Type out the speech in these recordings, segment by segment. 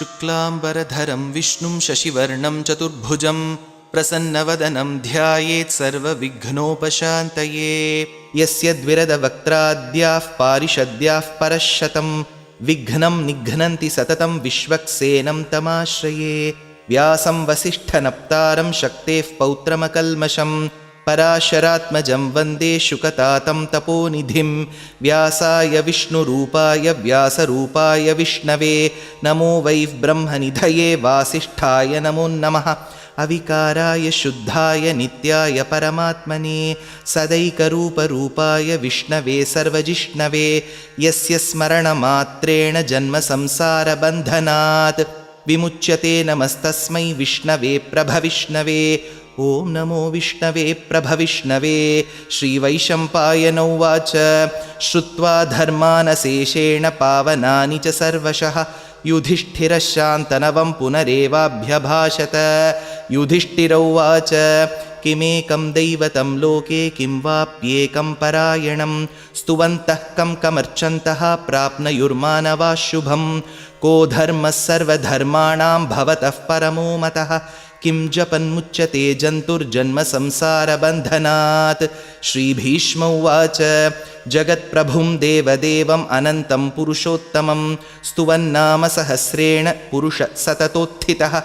शुक्लाम्बरधरं विष्णुं शशिवर्णं चतुर्भुजं प्रसन्नवदनं ध्यायेत् सर्वविघ्नोपशान्तये। यस्य द्विरदवक्त्राद्याः पारिषद्याः परश्शतं विघ्नं निघ्नन्ति सततं विश्वक्सेनं तमाश्रये। व्यासं वसिष्ठनप्तारं शक्तेः पौत्रमकल्मषं पराशरात्मजं वन्दे शुकतातं तपोनिधिं। व्यासाय विष्णुरूपाय व्यासरूपाय विष्णवे नमो वै ब्रह्मनिधये वासिष्ठाय नमो नमः। अविकाराय शुद्धाय नित्याय परमात्मने सदैकरूपरूपाय विष्णवे सर्वजिष्णवे यस्य स्मरणमात्रेण जन्मसंसारबन्धनात् विमुच्यते। नमस्तस्मै विष्णवे प्रभविष्णवे। ॐ नमो विष्णवे प्रभविष्णवे। श्रीवैशम्पायन उवाच श्रुत्वा धर्मानशेषेण पावनानि च सर्वशः युधिष्ठिरः शान्तनवं पुनरेवाभ्यभाषत। युधिष्ठिर उवाच किमेकं दैवतं लोके किं वाप्येकं परायणं स्तुवन्तः कं कमर्चन्तः प्राप्नुयुर्मानवाः शुभं। को धर्मः सर्वधर्माणां भवतः परमो मतः किं जपन्मुच्यते जन्तुर्जन्मसंसारबन्धनात्। श्रीभीष्म उवाच जगत्प्रभुं देवदेवम् अनन्तं पुरुषोत्तमं स्तुवन्नाम सहस्रेण पुरुषः सततोत्थितः।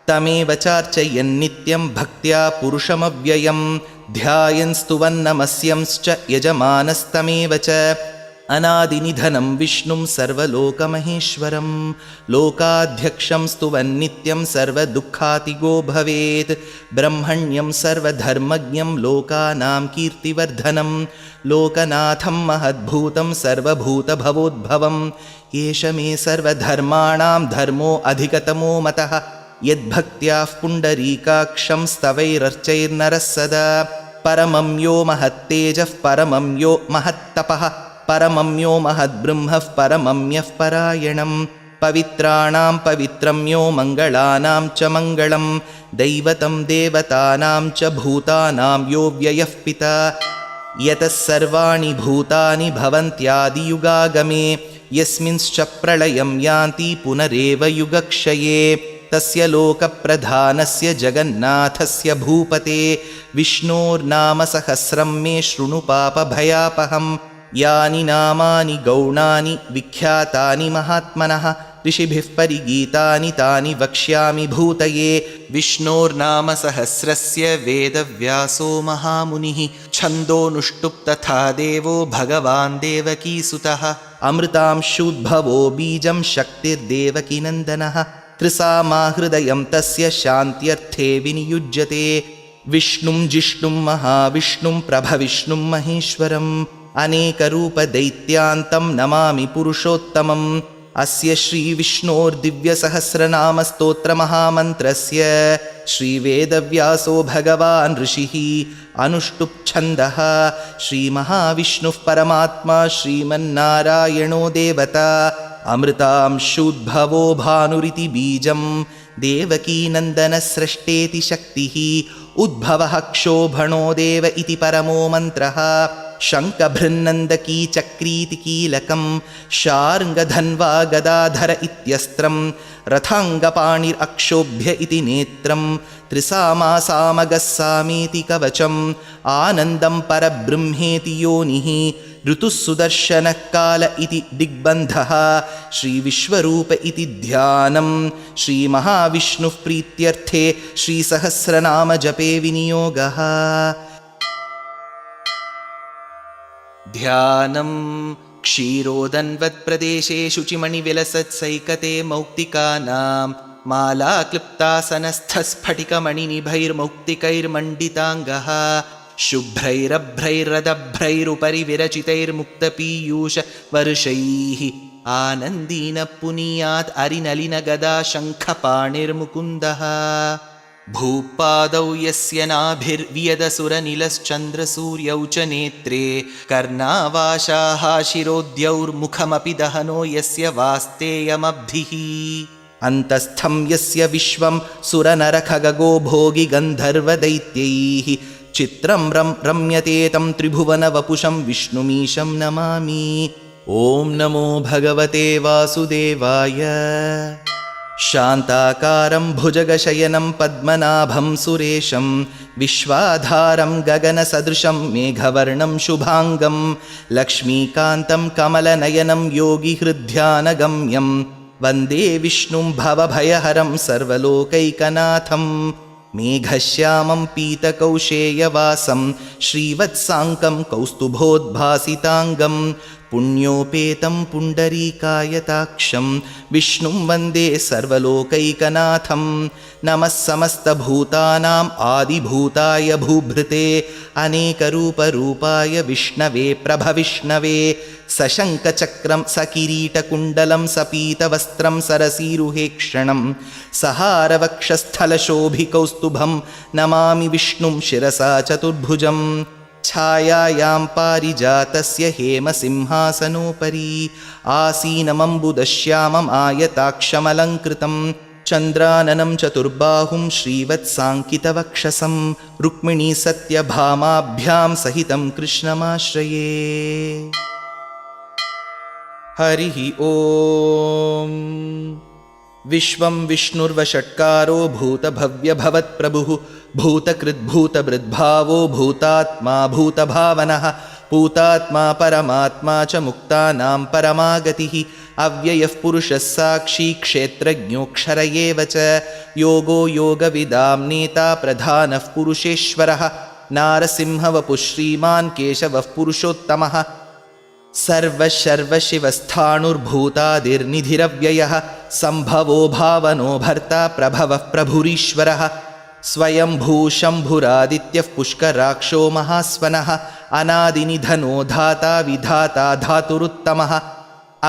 तमेव चार्चयन्नित्यं भक्त्या पुरुषमव्ययं ध्यायन् स्तुवन्नमस्यंश्च यजमानस्तमेव च। अनादिनिधनं विष्णुं सर्वलोकमहेश्वरं लोकाध्यक्षं स्तुवन्नित्यं सर्वदुःखातिगो भवेत्। ब्रह्मण्यं सर्वधर्मज्ञं लोकानां कीर्तिवर्धनं लोकनाथं महद्भूतं सर्वभूतभवोद्भवं। एष मे सर्वधर्माणां धर्मो अधिकतमो मतः यद्भक्त्याः पुण्डरीकाक्षं स्तवैरर्चैर्नरः सदा। परमं यो महत्तेजः परमं यो महत्तपः परमं यो महद्ब्रह्मः परमं यः परायणं। पवित्राणां पवित्रं यो मङ्गलानां च मङ्गलं दैवतं देवतानां च भूतानां यो व्ययः पिता। यतः सर्वाणि भूतानि भवन्त्यादियुगागमे यस्मिंश्च प्रलयं यान्ति पुनरेव युगक्षये। तस्य लोकप्रधानस्य जगन्नाथस्य भूपते विष्णोर्नाम सहस्रं मे शृणु पापभयापहं। यानि नामानि गौणानि विख्यातानि महात्मनः ऋषिभिः परिगीतानि तानि वक्ष्यामि भूतये। विष्णोर्नाम सहस्रस्य वेदव्यासो महामुनिः छन्दोनुष्टुप् तथा देवो भगवान् देवकीसुतः। अमृतांशूद्भवो बीजं शक्तिर्देवकीनन्दनः त्रिसामाहृदयं तस्य शान्त्यर्थे विनियुज्यते। विष्णुं जिष्णुं महाविष्णुं प्रभविष्णुं महेश्वरम् अनेकरूपदैत्यान्तं नमामि पुरुषोत्तमम्। अस्य श्रीविष्णोर्दिव्यसहस्रनामस्तोत्रमहामन्त्रस्य श्रीवेदव्यासो भगवान् ऋषिः अनुष्टुप्छन्दः। श्रीमहाविष्णुः परमात्मा श्रीमन्नारायणो देवता अमृतांशूद्भवो भानुरिति बीजं देवकीनन्दनस्रष्टेति शक्तिः उद्भवः क्षोभणो देव इति परमो मन्त्रः। शङ्खभृन्नन्दकी चक्रीति कीलकं शार्ङ्गधन्वा गदाधर इत्यस्त्रं रथाङ्गपाणिरक्षोभ्य इति नेत्रं त्रिसामासामगस्सामीति कवचम् आनन्दं परब्रह्मेति योनिः ऋतुः सुदर्शनः काल इति दिग्बन्धः। श्रीविश्वरूप इति ध्यानं श्रीमहाविष्णुः प्रीत्यर्थे श्रीसहस्रनाम जपे विनियोगः। ध्यानं क्षीरोदन्वत्प्रदेशे शुचिमणिविलसत्सैकते मौक्तिकानां मालाक्लुप्तासनस्थस्फटिकमणिनिभैर्मौक्तिकैर्मण्डिताङ्गः शुभ्रैरभ्रैरदभ्रैरुपरि विरचितैर्मुक्तपीयूषवर्षैः आनन्दीन पुनीयात् अरिनलिनगदा शङ्खपाणिर्मुकुन्दः। भूपादौ यस्य नाभिर्वियदसुरनिलश्चन्द्रसूर्यौ च नेत्रे कर्णावाशाः शिरोद्यौर्मुखमपि दहनो यस्य वास्तेयमब्धिः। अन्तस्थं यस्य विश्वं सुरनरखगो भोगि गन्धर्वदैत्यैः चित्रं रम्यते तं त्रिभुवनवपुषं विष्णुमीशं नमामि। ॐ नमो भगवते वासुदेवाय। शान्ताकारं भुजगशयनं पद्मनाभं सुरेशं विश्वाधारं गगनसदृशं मेघवर्णं शुभाङ्गं लक्ष्मीकान्तं कमलनयनं योगिहृद्ध्यानगम्यं वन्दे विष्णुं भवभयहरं सर्वलोकैकनाथं मेघश्यामं पीतकौशेयवासं श्रीवत्साङ्कं कौस्तुभोद्भासिताङ्गं पुण्योपेतं पुण्डरीकायताक्षं विष्णुं वन्दे सर्वलोकैकनाथं नमः समस्तभूतानाम् आदिभूताय भूभृते अनेकरूपरूपाय विष्णवे प्रभविष्णवे सशङ्खचक्रं सकिरीटकुण्डलं सपीतवस्त्रं सरसीरुहेक्षणं सहारवक्षस्थलशोभिकौस्तुभं नमामि विष्णुं शिरसा चतुर्भुजं छायायां पारिजातस्य हेमसिंहासनोपरि आसीनमम्बुदश्यामम् आयताक्षमलङ्कृतं चन्द्राननं चतुर्बाहुं श्रीवत्साङ्कितवक्षसं रुक्मिणीसत्यभामाभ्यां सहितं कृष्णमाश्रये। हरिः ॐ। विश्वं विष्णुर्वषट्कारो भूतभव्यभवत्प्रभुः भूतकृद्भूतभृद्भावो भूतात्मा भूतभावनः भूतात्मा परमात्मा च मुक्तानां परमागतिः अव्ययः पुरुषः साक्षी क्षेत्रज्ञोऽक्षर एव च योगो योगविदां नेता प्रधानः पुरुषेश्वरः नारसिंहवपुः श्रीमान् केशवः पुरुषोत्तमः सर्वशर्वशिवस्थाणुर्भूतादिर्निधिरव्ययः सम्भवो भावनो भर्ता प्रभवः प्रभुरीश्वरः स्वयंभूशम्भुरादित्यः पुष्कराक्षो महास्वनः अनादिनिधनो धाता विधाता धातुरुत्तमः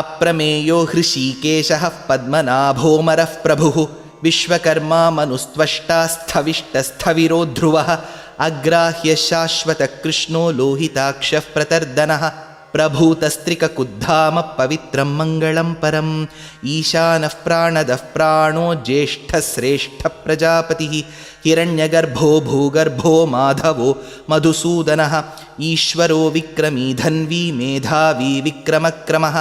अप्रमेयो हृषीकेशः पद्मनाभोमरः प्रभुः विश्वकर्मा मनुस्त्वष्टा स्थविष्टस्थविरो ध्रुवः अग्राह्य शाश्वतकृष्णो लोहिताक्षः प्रतर्दनः प्रभूतस्त्रिककुद्धाम पवित्रं मङ्गलं परम् ईशानः प्राणदः प्राणो ज्येष्ठश्रेष्ठः प्रजापतिः हिरण्यगर्भो भूगर्भो माधवो मधुसूदनः ईश्वरो विक्रमी धन्वी मेधावी विक्रमक्रमः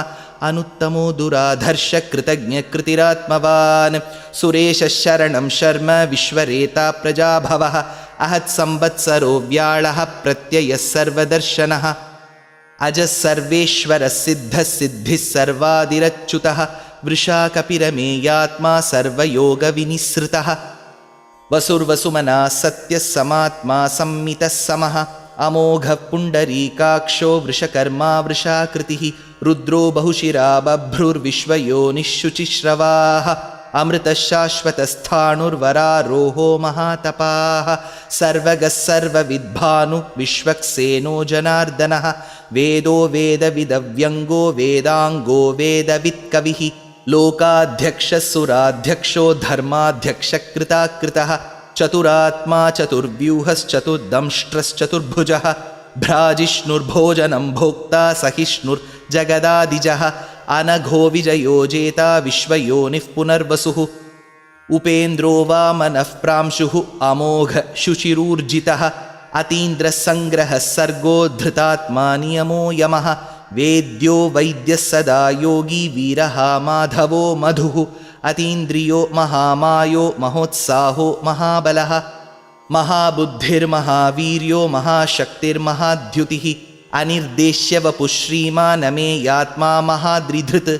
अनुत्तमो दुराधर्षकृतज्ञकृतिरात्मवान् सुरेशः शरणं शर्म विश्वरेता प्रजाभवः अहत्संवत्सरो व्याळः प्रत्ययः सर्वदर्शनः अजः सर्वेश्वरः सिद्धः सिद्धिः सर्वादिरच्युतः वृषा कपिरमेयात्मा सर्वयोगविनिसृतः वसुर्वसुमनः सत्यः समात्मा संमितः समः अमोघः पुण्डरीकाक्षो वृषकर्मा वृषाकृतिः रुद्रो बहुशिरा बभ्रुर्विश्वयोनिः शुचिश्रवाः अमृतः शाश्वतस्थाणुर्वरारोहो महातपाः सर्वगः सर्वविद्भानु विश्वक्सेनो जनार्दनः वेदो वेदविदव्यङ्गो वेदाङ्गो वेदवित्कविः लोकाध्यक्षः सुराध्यक्षो धर्माध्यक्षकृताकृतः चतुरात्मा चतुर्व्यूहश्चतुर्दंष्ट्रश्चतुर्भुजः भ्राजिष्णुर्भोजनं भोक्ता सहिष्णुर्जगदादिजः अनघो विजयो जेता विश्वयोनिः पुनर्वसुः उपेन्द्रो वामनः प्रांशुः अमोघ शुचिरूर्जितः अतीन्द्रसङ्ग्रहः सर्गो धृतात्मा नियमो यमः वेद्यो वैद्यः सदा योगी वीरः माधवो मधुः अतीन्द्रियो महामायो महोत्साहो महाबलः महाबुद्धिर्महावीर्यो महाशक्तिर्महाद्युतिः अनिर्देश्य वपुः श्रीमानमेयात्मा महाद्रिधृत्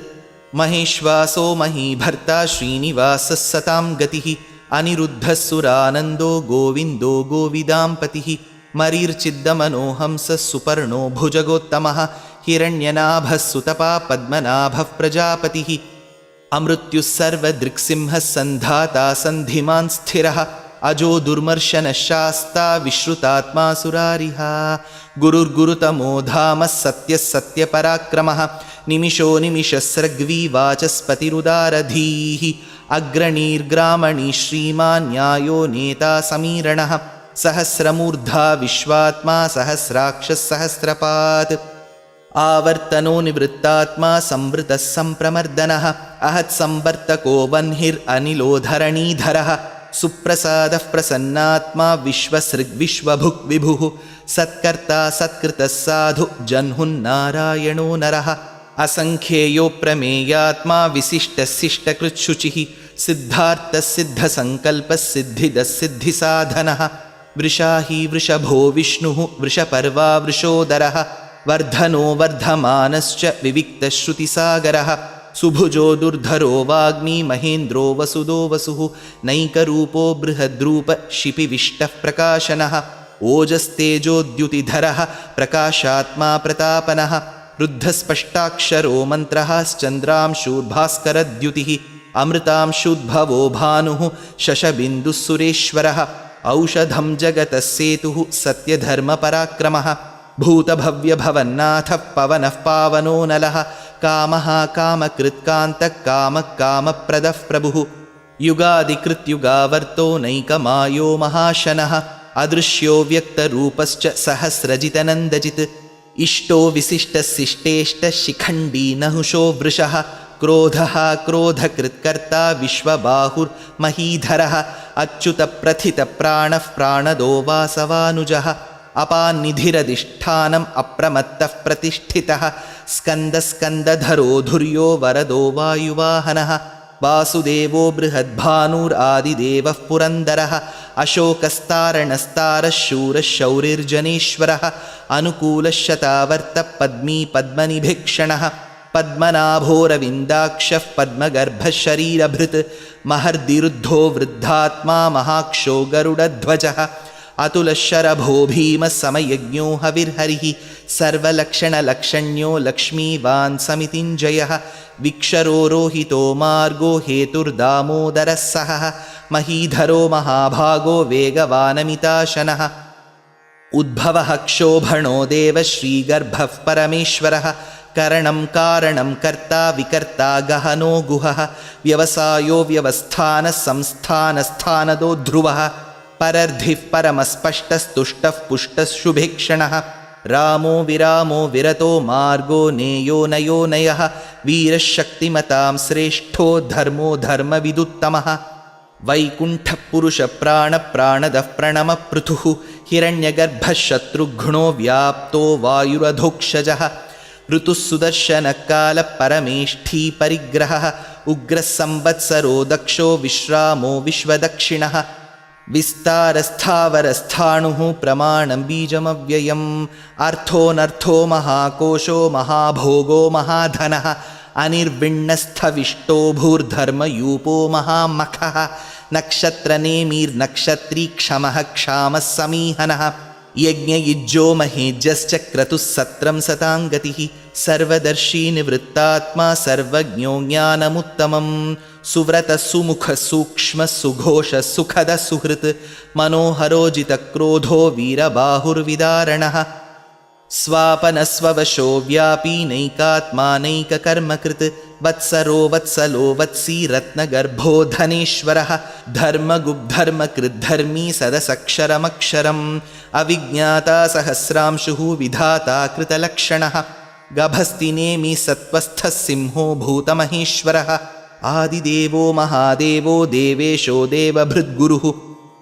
महेश्वासो महीभर्ता श्रीनिवासः सतां गतिः अनिरुद्धः सुरानन्दो गोविन्दो गोविदाम्पतिः मरीर्चिद्दमनोहंसः सुपर्णो भुजगोत्तमः हिरण्यनाभः सुतपा पद्मनाभः प्रजापतिः अमृत्युः सर्वदृक्सिंहः सन्धाता सन्धिमान् स्थिरः अजो दुर्मर्शनः शास्ता विश्रुतात्मा सुरारिः गुरुर्गुरुतमो धामः सत्यः सत्यपराक्रमः निमिषो निमिषस्रग्वी वाचस्पतिरुदारधीः अग्रणीर्ग्रामणी श्रीमान् न्यायो नेता समीरणः सहस्रमूर्धा विश्वात्मा सहस्राक्षः सहस्रपात् आवर्तनो निवृत्तात्मा संवृतः सम्प्रमर्दनः अहत्संवर्तको वह्निरनिलो धरणीधरः सुप्रसादः प्रसन्नात्मा विश्वसृग्विश्वभुक् विभुः सत्कर्ता सत्कृतः साधु जह्नुन्नारायणो नरः असङ्ख्येयो प्रमेयात्मा विशिष्टशिष्टकृत्शुचिः सिद्धार्थसिद्धसङ्कल्पसिद्धिदसिद्धिसाधनः वृषाही वृषभो विष्णुः वृषपर्वा वृषोदरः वर्धनो वर्धमानश्च विविक्तश्रुतिसागरः सुभुजो दुर्धरो वाग्मी महेन्द्रो वसुदो वसुः नैकरूपो बृहद्रूप शिपिविष्टः प्रकाशनः ओजस्तेजोद्युतिधरः प्रकाशात्मा प्रतापनः रुद्धस्पष्टाक्षरो मन्त्रः श्चन्द्रांशूर्भास्करद्युतिः अमृतांशुद्भवो भानुः शशबिन्दुः सुरेश्वरः औषधं जगतः सेतुः सत्यधर्मपराक्रमः भूतभव्यभवन्नाथः पवनः पावनो नलः कामः कामकृत्कान्तः कामः कामप्रदः प्रभुः युगादिकृत्युगावर्तो नैकमायो महाशनः अदृश्यो व्यक्तरूपश्च सहस्रजितनन्दजित् इष्टो विशिष्टशिष्टेष्टशिखण्डी नहुषो वृषः क्रोधः क्रोधकृत्कर्ता विश्वबाहुर्महीधरः अच्युतप्रथितप्राणः प्राणदो वासवानुजः अपान्निधिरधिष्ठानम् अप्रमत्तः प्रतिष्ठितः स्कन्दस्कन्दधरो धुर्यो वरदो वायुवाहनः वासुदेवो बृहद्भानुरादिदेवः पुरन्दरः अशोकस्तारणस्तारः शूरः शौरिर्जनेश्वरः अनुकूलः शतावर्तः पद्मी पद्मनिभीक्षणः पद्मनाभोरविन्दाक्षः पद्मगर्भः शरीरभृत् महर्दिरुद्धो वृद्धात्मा महाक्षो गरुडध्वजः अतुलशरभो भीमः समयज्ञो हविर्हरिः सर्वलक्षणलक्षण्यो लक्ष्मीवान् समितिञ्जयः विक्षरो रोहितो मार्गो हेतुर्दामोदरः सहः महीधरो महाभागो वेगवानमिताशनः उद्भवः क्षोभणो देवः श्रीगर्भः परमेश्वरः करणं कारणं कर्ता विकर्ता गहनो गुहः व्यवसायो व्यवस्थानः संस्थानस्थानदो ध्रुवः परर्धिः परमस्पष्टस्तुष्टः पुष्टः शुभेक्षणः रामो विरामो विरतो मार्गो नेयो नयो नयः वीरः शक्तिमतां श्रेष्ठो धर्मो धर्मविदुत्तमः वैकुण्ठः पुरुषप्राणप्राणदः प्रणमपृथुः हिरण्यगर्भः शत्रुघ्नो व्याप्तो वायुरधोक्षजः ऋतुः सुदर्शनकालः परमेष्ठी परिग्रहः उग्रः संवत्सरो दक्षो विश्रामो विश्वदक्षिणः विस्तारस्थावरस्थाणुः प्रमाणं बीजमव्ययम् अर्थोऽनर्थो महाकोशो महाभोगो महाधनः अनिर्विण्णस्थविष्टो भूर्धर्मयूपो महामखः नक्षत्रनेमिर्नक्षत्री क्षमः क्षामः समीहनः यज्ञयुज्यो महेज्यश्च क्रतुः सत्रं सताङ्गतिः सर्वदर्शी निवृत्तात्मा सर्वज्ञो ज्ञानमुत्तमं सुव्रतः सुमुखः सूक्ष्मः सुघोषः सुखदः सुहृत् मनोहरोजितक्रोधो वीरबाहुर्विदारणः स्वापनस्ववशो व्यापी नैकात्मा नैककर्मकृत् वत्सरो वत्सलो वत्सी रत्नगर्भो धनेश्वरः धर्मगुब्धर्मकृद्धर्मी सदसक्षरमक्षरम् अविज्ञाता सहस्रांशुः विधाता कृतलक्षणः गभस्तिनेमि सत्त्वस्थः सिंहो भूतमहेश्वरः आदिदेवो महादेवो देवेशो देवभृद्गुरुः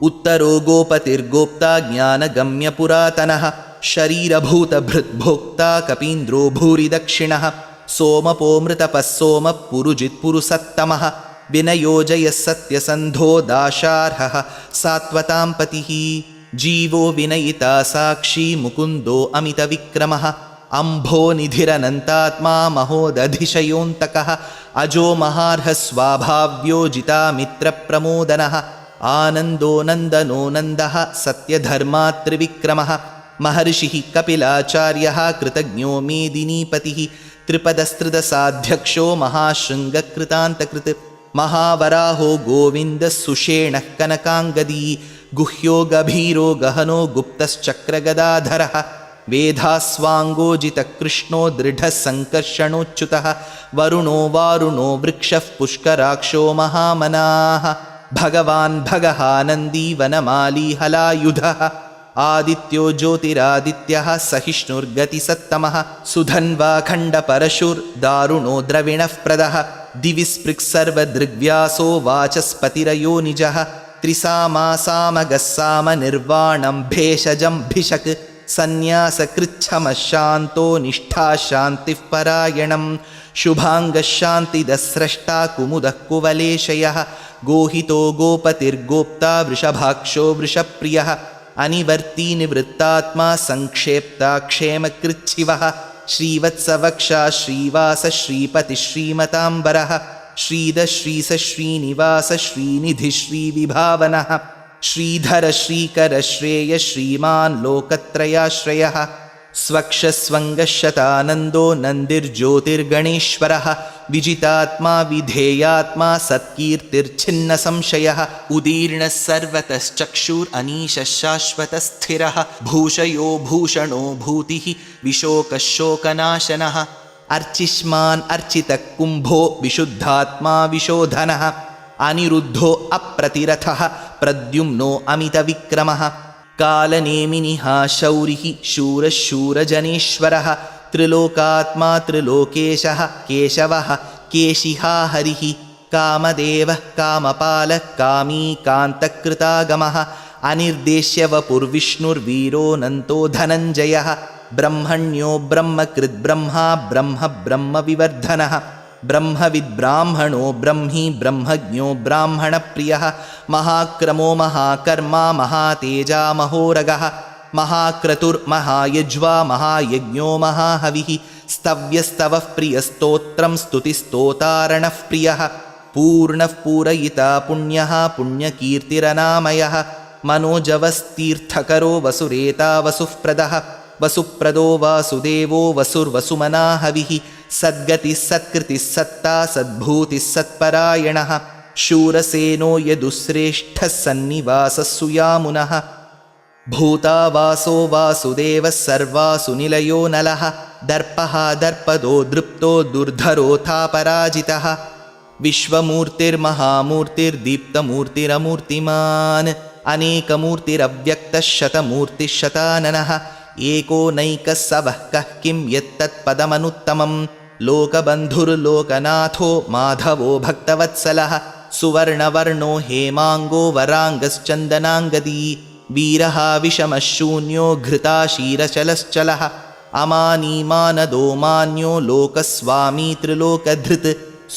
उत्तरो गोपतिर्गोप्ता ज्ञानगम्यपुरातनः शरीरभूतभृद्भोक्ता कपीन्द्रो भूरिदक्षिणः सोमपोमृतपः सोमः पुरुजित्पुरुसत्तमः विनयोजयः सत्यसन्धो दाशार्हः सात्वतां पतिः जीवो विनयिता साक्षी मुकुन्दो अमितविक्रमः अम्भो निधिरनन्तात्मा महोदधिशयोऽन्तकः अजो महार्हः स्वाभाव्यो जितामित्रप्रमोदनः आनन्दो नन्दनो नन्दः सत्यधर्मात्रिविक्रमः महर्षिः कपिलाचार्यः कृतज्ञो मेदिनीपतिः त्रिपदस्त्रिदशाध्यक्षो महाशृङ्गकृतान्तकृत् महावराहो गोविन्दः सुषेणः कनकाङ्गदी गुह्यो गभीरो गहनो गुप्तश्चक्रगदाधरः वेधास्वाङ्गोजितकृष्णो दृढः सङ्कर्षणोच्युतः वरुणो वारुणो वृक्षः पुष्कराक्षो महामनाः भगवान् भगहानन्दी वनमाली हलायुधः आदित्यो ज्योतिरादित्यः सहिष्णुर्गतिसत्तमः सुधन्वाखण्डपरशुर्दारुणो द्रविणः प्रदः दिवि स्पृक्सर्वदृग्व्यासो वाचस्पतिरयो निजः त्रिसामासामगस्सामनिर्वाणं भेषजं भिषक् सन्न्यासकृच्छमः शान्तो निष्ठाशान्तिः परायणं शुभाङ्गशान्तिदस्रष्टा कुमुदः कुवलेशयः गोहितो गोपतिर्गोप्ता वृषभाक्षो वृषप्रियः अनिवर्ती निवृत्तात्मा संक्षेप्ता क्षेमकृच्छिवः श्रीवत्सवक्षा श्रीवास श्रीपति श्रीमताम्बरः श्रीध श्रीस श्रीनिवास श्रीनिधि श्रीविभावनः श्रीधर श्रीकर श्रेय श्रीमान् लोकत्रयाश्रयः स्वक्षस्वङ्गशतानन्दो नन्दिर्ज्योतिर्गणेश्वरः विजितात्मा विधेयात्मा सत्कीर्तिर्छिन्नसंशयः उदीर्णः सर्वतश्चक्षुरनीशः शाश्वतस्थिरः भूषयो भूषणो भूतिः विशोकः शोकनाशनः अर्चिष्मान् अर्चितः कुम्भो विशुद्धात्मा विशोधनः अनिरुद्धो अप्रतिरथः प्रद्युम्नो अमितविक्रमः कालनेमिनिः शौरिः शूरः शूरजनेश्वरः त्रिलोकात्मा त्रिलोकेशः केशवः केशिहा हरिः कामदेवः कामपालः कामी कान्तकृतागमः अनिर्देश्यवपुर्विष्णुर्वीरोऽनन्तो धनञ्जयः ब्रह्मण्यो ब्रह्मकृद्ब्रह्मा ब्रह्म ब्रह्मविवर्धनः ब्रह्मविद्ब्राह्मणो ब्रह्मी ब्रह्मज्ञो ब्राह्मणप्रियः महाक्रमो महाकर्मा महातेजा महोरगः महाक्रतुर्महायज्वा महायज्ञो महाहविः स्तव्यस्तवः प्रियस्तोत्रं स्तुतिस्तोतारणः प्रियः पूर्णः पूरयिता पुण्यः पुण्यकीर्तिरनामयः मनोजवस्तीर्थकरो वसुरेता वसुःप्रदः वसुप्रदो वासुदेवो वसुर्वसुमना हविः सद्गतिः सत्कृतिः सत्ता सद्भूतिः सत्परायणः शूरसेनो यदुश्रेष्ठः सन्निवासः सुयामुनः भूतावासो वासुदेवः सर्वासु निलयो नलः दर्पः दर्पदो दृप्तो दुर्धरोऽथापराजितः विश्वमूर्तिर्महामूर्तिर्दीप्तमूर्तिरमूर्तिमान् अनेकमूर्तिरव्यक्तः शतमूर्तिः शताननः एको नैकः सवः कः किं यत्तत्पदमनुत्तमं लोकबन्धुर्लोकनाथो माधवो भक्तवत्सलः सुवर्णवर्णो हेमाङ्गो वराङ्गश्चन्दनाङ्गदी वीरः विषमः शून्यो घृताशीरचलश्चलः अमानीमानदो मान्यो लोकस्वामी त्रिलोकधृत्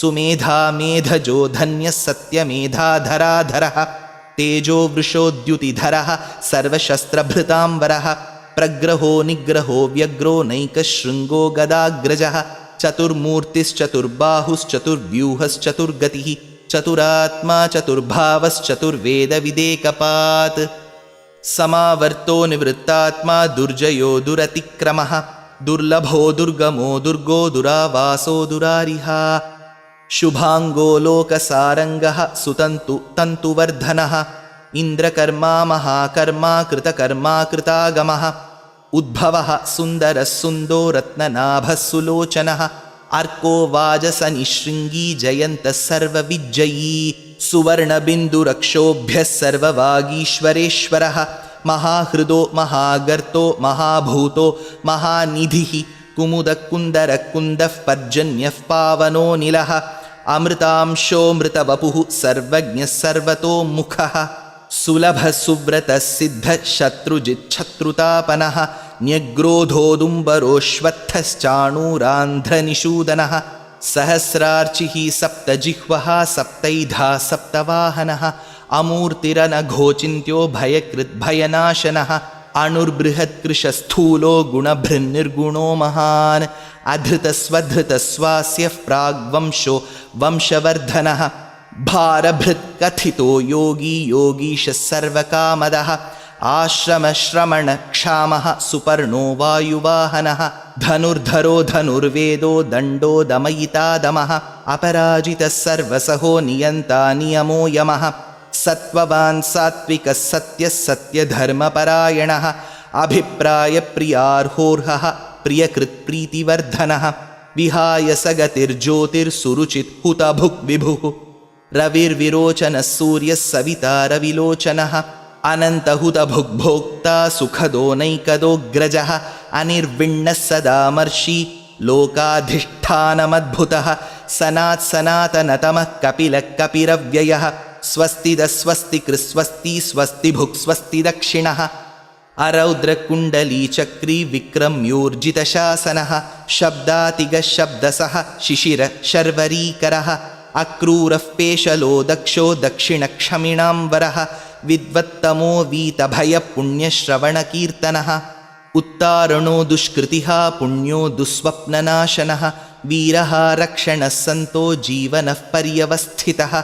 सुमेधा मेधजो धन्यः सत्यमेधाधराधरः तेजो वृषोद्युतिधरः सर्वशस्त्रभृताम्बरः प्रग्रहो निग्रहो व्यग्रो नैकशृङ्गो गदाग्रजः चतुर्मूर्तिश्चतुर्बाहुश्चतुर्व्यूहश्चतुर्गतिः चतुरात्मा चतुर्भावश्चतुर्वेदविदेकपात् समावर्तो निवृत्तात्मा दुर्जयो दुरतिक्रमः दुर्लभो दुर्गमो दुर्गो दुरावासो दुरारिहा शुभाङ्गो लोकसारङ्गः सुतन्तु तन्तुवर्धनः इन्द्रकर्मा महाकर्मा कृतकर्मा कृतागमः उद्भवः सुन्दरः सुन्दो रत्ननाभः सुलोचनः अर्को वाजसनिशृङ्गी जयन्तः सर्वविज्जयी सुवर्णबिन्दुरक्षोभ्यः सर्ववागीश्वरेश्वरः महाहृदो महागर्तो महाभूतो महानिधिः कुमुदकुन्दरकुन्दः पर्जन्यः पावनो निलः अमृतांशोऽमृतवपुः सर्वज्ञः सर्वतोमुखः सुलभः सुव्रतः सिद्धः शत्रुजिच्छत्रुतापनः न्यग्रोधोदुम्बरोऽश्वत्थश्चाणूरान्ध्रनिषूदनः सहस्रार्चिः सप्तजिह्वः सप्तैधा सप्तवाहनः अमूर्तिरनघोचिन्त्यो भयकृद्भयनाशनः अणुर्बृहत्कृशस्थूलो गुणभृन्निर्गुणो महान् अधृतस्वधृतस्वास्यः प्राग्वंशो वंशवर्धनः भारभृत्कथितो योगी योगीशः सर्वकामदः आश्रमश्रमणक्षामः सुपर्णो वायुवाहनः धनुर्धरो धनुर्वेदो दण्डो दमयितादमः अपराजितः सर्वसहो नियन्ता नियमो यमः सत्त्ववान् सात्विकः सत्यः सत्यधर्मपरायणः अभिप्रायप्रियार्होर्हः प्रियकृत्प्रीतिवर्धनः विहाय सगतिर्ज्योतिर्सुरुचित् हुतभुक् विभुः रविर्विरोचनः सूर्यः सविता रविलोचनः अनन्तहुतभुग्भोक्ता सुखदो नैकदोऽग्रजः अनिर्विण्णः सदामर्षि लोकाधिष्ठानमद्भुतः सनात्सनातनतमः कपिलः कपिरव्ययः स्वस्तिदस्वस्ति कृस्वस्ति स्वस्ति भुक् स्वस्ति दक्षिणः अरौद्रकुण्डलीचक्री विक्रम्योर्जितशासनः शब्दातिगशब्दसः शिशिरशर्वरीकरः अक्रूरः पेशलो दक्षो दक्षिणक्षमिणाम्बरः विद्वत्तमो वीतभयपुण्यश्रवणकीर्तनः उत्तारणो दुष्कृतिः पुण्यो दुःस्वप्ननाशनः वीरः रक्षणः सन्तो जीवनः पर्यवस्थितः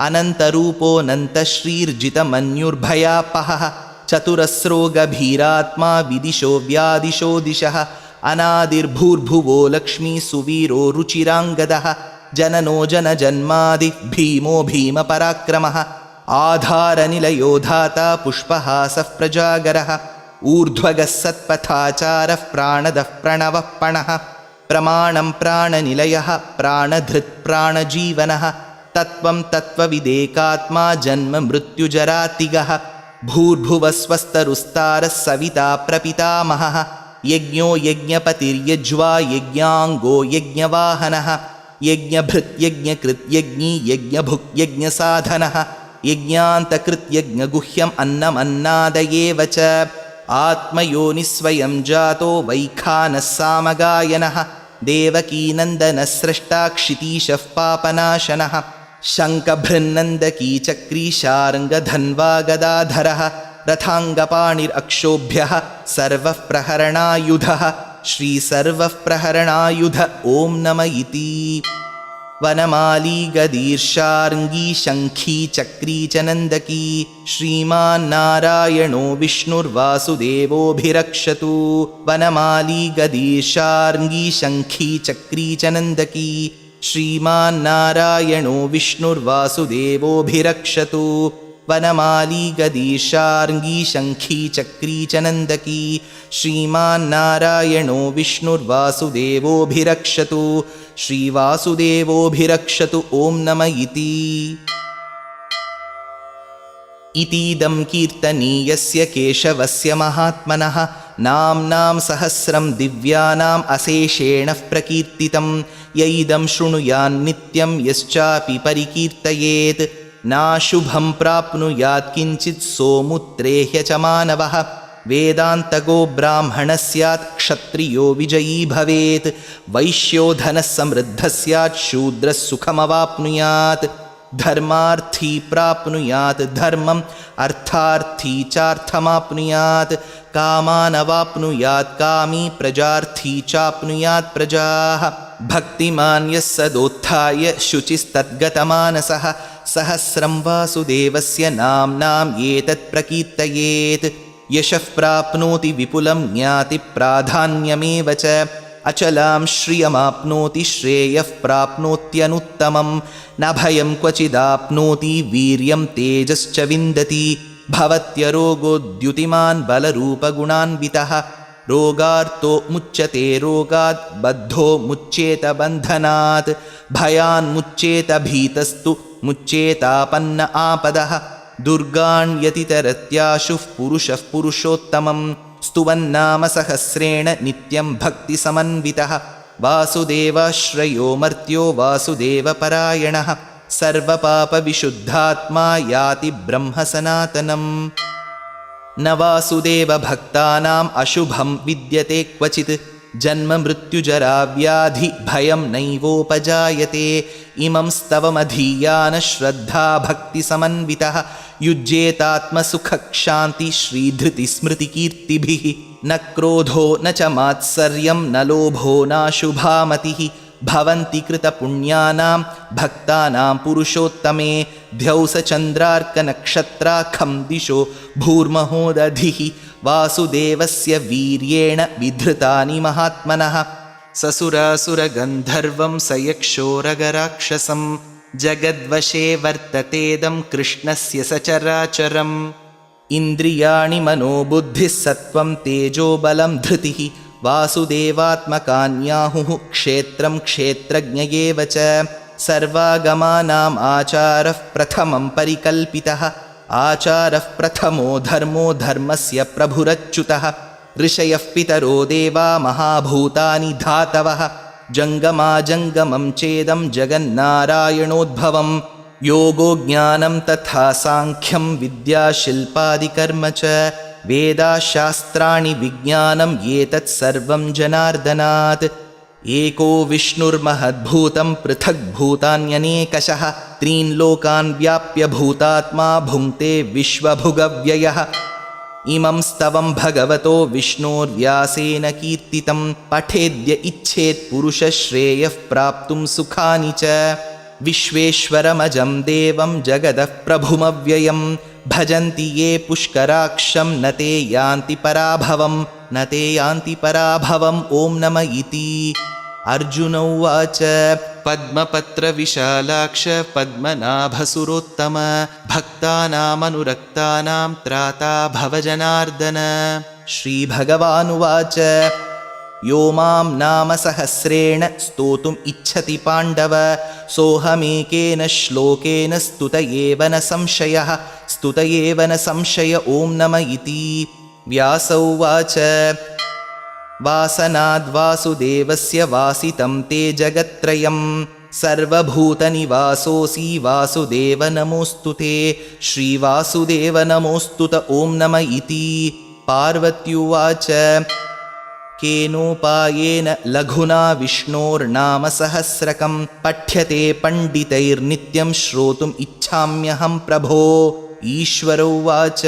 अनन्तरूपोऽनन्तश्रीर्जितमन्युर्भयापहः चतुरस्रो गभीरात्मा विदिशो व्यादिशो दिशः अनादिर्भूर्भुवो लक्ष्मी सुवीरो रुचिराङ्गदः जननो जनजन्मादि भीमो भीमपराक्रमः आधारनिलयो धाता पुष्पहासः प्रजागरः ऊर्ध्वगः सत्पथाचारः प्राणदः प्रणवः पणः प्रमाणं प्राणनिलयः प्राणधृत् प्राणजीवनः तत्त्वं तत्त्वविदेकात्मा जन्म मृत्युजरातिगः भूर्भुवस्वस्तरुस्तारः सविता प्रपितामहः यज्ञो यज्ञपतिर्यज्वा यज्ञाङ्गो यज्ञवाहनः यज्ञभृत् यज्ञकृत् यज्ञी यज्ञभुक् यज्ञसाधनः यज्ञान्तकृत् यज्ञगुह्यम् अन्नमन्नादयेव च आत्मयोनिस्वयं जातो वैखानः सामगायनः देवकीनन्दनः स्रष्टा क्षितीशः पापनाशनः शङ्खभृन्नन्दकी चक्री शार्ङ्गधन्वा गदाधरः रथाङ्गपाणिरक्षोभ्यः सर्वः प्रहरणायुधः श्रीसर्वः प्रहरणायुध ॐ नम इति वनमाली गदीर्षार्ङ्गी शङ्खी चक्री च नन्दकी श्रीमान्नारायणो विष्णुर्वासुदेवोऽभिरक्षतु वनमाली गदीर्षार्ङ्गी शङ्खी चक्री च नन्दकी श्रीमान्नारायणो विष्णुर्वासुदेवोऽभिरक्षतु वनमाली गदीर्षार्ङ्गी शङ्खी चक्री च नन्दकी श्रीमान्नारायणो विष्णुर्वासुदेवोऽभिरक्षतु श्रीवासुदेवोऽभिरक्षतु ॐ नम इति इतीदं कीर्तनीयस्य केशवस्य महात्मनः नाम्नां सहस्रं दिव्यानाम् अशेषेण प्रकीर्तितं य इदं शृणुयान्नित्यं यश्चापि परिकीर्तयेत् नाशुभं प्राप्नुयात् किञ्चित् सोमुत्रेह्य च मानवः वेदान्तगो ब्राह्मणः स्यात् क्षत्रियो विजयी भवेत् वैश्यो धनः समृद्धः स्यात् शूद्रः सुखमवाप्नुयात् धर्मार्थी प्राप्नुयात् धर्मम् अर्थार्थी चार्थमाप्नुयात् कामानवाप्नुयात् कामी प्रजार्थी चाप्नुयात् प्रजाः भक्तिमान् यः सदोत्थाय शुचिस्तद्गतमानसः सहस्रं वासुदेवस्य नाम्नाम् एतत् प्रकीर्तयेत् यशः प्राप्नोति विपुलं ज्ञाति प्राधान्यमेव च अचलां श्रियमाप्नोति श्रेयः प्राप्नोत्यनुत्तमं न भयं क्वचिदाप्नोति वीर्यं तेजश्च विन्दति भवत्यरोगोद्युतिमान् बलरूपगुणान्वितः रोगार्तो मुच्यते रोगात् बद्धो मुच्येत बन्धनात् भयान्मुच्येत भीतस्तु मुच्येतापन्न आपदः दुर्गाण्यतितरत्याशुः पुरुषः पुरुषोत्तमं स्तुवन्नाम सहस्रेण नित्यं भक्तिसमन्वितः वासुदेवाश्रयो मर्त्यो वासुदेवपरायणः सर्वपापविशुद्धात्मा याति ब्रह्म सनातनम् न वासुदेवभक्तानाम् अशुभं विद्यते क्वचित् जन्म मृत्युजरा व्याधि भयं नैवोपजायते इमं स्तवमधीयान श्रद्धा भक्तिसमन्वितः युज्येतात्मसुखक्षान्ति श्रीधृतिस्मृतिकीर्तिभिः न क्रोधो न च मात्सर्यं न लोभो नाशुभामतिः भवन्ति कृतपुण्यानां भक्तानां पुरुषोत्तमे ध्यौसचन्द्रार्कनक्षत्राखं दिशो भूर्महोदधिः वासुदेवस्य वीर्येण विधृतानि महात्मनः ससुरासुरगन्धर्वं सयक्षोरगराक्षसं जगद्वशे वर्ततेदं कृष्णस्य सचराचरम् इन्द्रियाणि मनोबुद्धिः सत्त्वं तेजोबलं धृतिः वासुदेवात्मकान्याहुः क्षेत्रं क्षेत्रज्ञ एव च सर्वागमानाम् आचारः प्रथमं परिकल्पितः आचारः प्रथमो धर्मो धर्मस्य प्रभुरच्युतः ऋषयः पितरो देवा महाभूतानि धातवः जङ्गमाजङ्गमं चेदं जगन्नारायणोद्भवं योगो ज्ञानं तथा साङ्ख्यं विद्याशिल्पादिकर्म च वेदाशास्त्राणि विज्ञानम् एतत् सर्वं जनार्दनात्। एको विष्णुर्महद्भूतं पृथग्भूतान्यनेकशः त्रीन् लोकान् व्याप्य भूतात्मा भुङ्क्ते विश्वभुगव्ययः। इमं स्तवं भगवतो विष्णोर्व्यासेन कीर्तितं पठेद्य इच्छेत् पुरुषश्रेयः प्राप्तुं सुखानि च। विश्वेश्वरमजं देवं जगदः प्रभुमव्ययं भजन्ति ये पुष्कराक्षं न ते यान्ति पराभवम् ॐ नम इति। अर्जुन उवाच पद्मपत्रविशालाक्ष पद्मनाभसुरोत्तम भक्तानामनुरक्तानां त्राता भव जनार्दन। श्रीभगवानुवाच यो मां नाम सहस्रेण स्तोतुम् इच्छति पाण्डव सोऽहमेकेन श्लोकेन स्तुत एव न संशय ॐ नम इति। व्यास उवाच वासनाद्वासुदेवस्य वासितं ते जगत्त्रयं सर्वभूतनिवासोऽसि वासुदेव नमोऽस्तु ते। श्रीवासुदेव नमोऽस्तुत ॐ नम इति। पार्वत्युवाच केनोपायेन लघुना विष्णोर्नाम सहस्रकं पठ्यते पण्डितैर्नित्यं श्रोतुम् इच्छाम्यहं प्रभो। ईश्वर उवाच